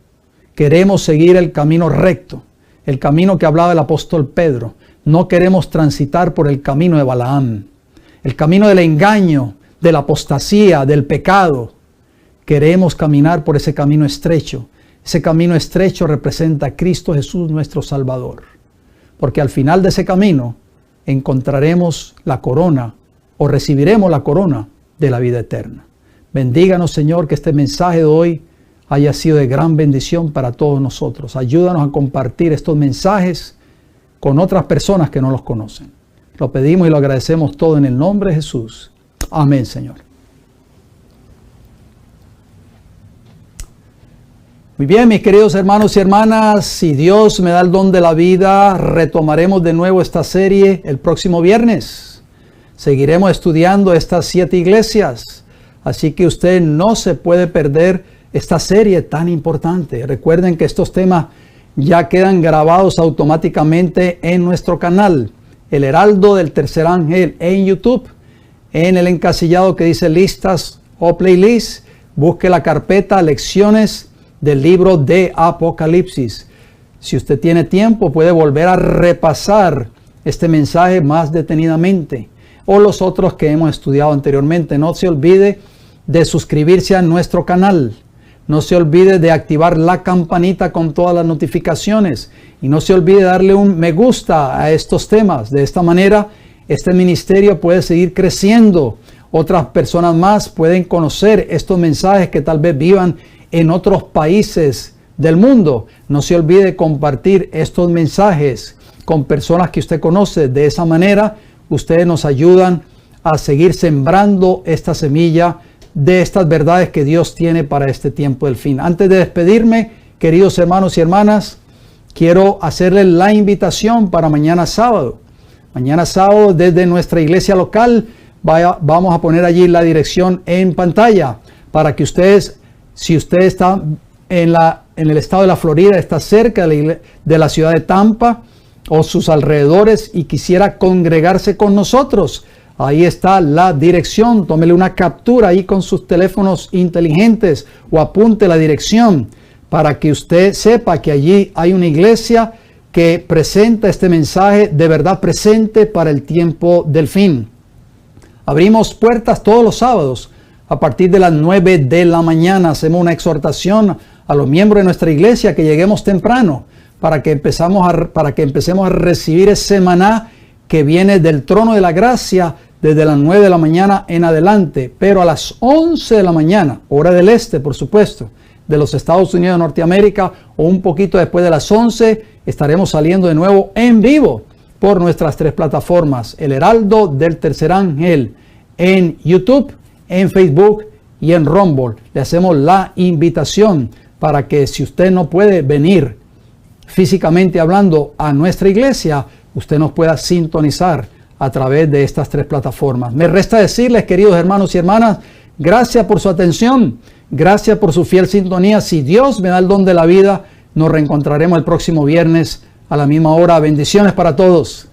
Queremos seguir el camino recto, el camino que hablaba el apóstol Pedro. No queremos transitar por el camino de Balaam, el camino del engaño, de la apostasía, del pecado. Queremos caminar por ese camino estrecho. Ese camino estrecho representa a Cristo Jesús, nuestro Salvador. Porque al final de ese camino encontraremos la corona o recibiremos la corona de la vida eterna. Bendíganos, Señor, que este mensaje de hoy haya sido de gran bendición para todos nosotros. Ayúdanos a compartir estos mensajes con otras personas que no los conocen. Lo pedimos y lo agradecemos todo en el nombre de Jesús. Amén, Señor. Muy bien, mis queridos hermanos y hermanas, si Dios me da el don de la vida, retomaremos de nuevo esta serie el próximo viernes. Seguiremos estudiando estas 7 iglesias, así que usted no se puede perder esta serie tan importante. Recuerden que estos temas ya quedan grabados automáticamente en nuestro canal, El Heraldo del Tercer Ángel, en YouTube. En el encasillado que dice listas o playlist, busque la carpeta lecciones del libro de Apocalipsis. Si usted tiene tiempo, puede volver a repasar este mensaje más detenidamente o los otros que hemos estudiado anteriormente. No se olvide de suscribirse a nuestro canal. No se olvide de activar la campanita con todas las notificaciones. Y no se olvide darle un me gusta a estos temas. De esta manera, este ministerio puede seguir creciendo. Otras personas más pueden conocer estos mensajes que tal vez vivan en otros países del mundo. No se olvide de compartir estos mensajes con personas que usted conoce. De esa manera, ustedes nos ayudan a seguir sembrando esta semilla de estas verdades que Dios tiene para este tiempo del fin. Antes de despedirme, queridos hermanos y hermanas, quiero hacerles la invitación para mañana sábado. Mañana sábado, desde nuestra iglesia local, vamos a poner allí la dirección en pantalla para que ustedes, si usted está en el estado de la Florida, está cerca de la ciudad de Tampa o sus alrededores y quisiera congregarse con nosotros, ahí está la dirección. Tómele una captura ahí con sus teléfonos inteligentes o apunte la dirección para que usted sepa que allí hay una iglesia que presenta este mensaje de verdad presente para el tiempo del fin. Abrimos puertas todos los sábados a partir de las 9 de la mañana. Hacemos una exhortación a los miembros de nuestra iglesia que lleguemos temprano para que empecemos a recibir ese maná que viene del trono de la gracia desde las 9 de la mañana en adelante. Pero a las 11 de la mañana, hora del este, por supuesto, de los Estados Unidos de Norteamérica, o un poquito después de las 11, estaremos saliendo de nuevo en vivo por nuestras 3 plataformas, El Heraldo del Tercer Ángel, en YouTube, en Facebook y en Rumble. Le hacemos la invitación para que si usted no puede venir físicamente hablando a nuestra iglesia, usted nos pueda sintonizar a través de estas 3 plataformas. Me resta decirles, queridos hermanos y hermanas, gracias por su atención, gracias por su fiel sintonía. Si Dios me da el don de la vida, nos reencontraremos el próximo viernes a la misma hora. Bendiciones para todos.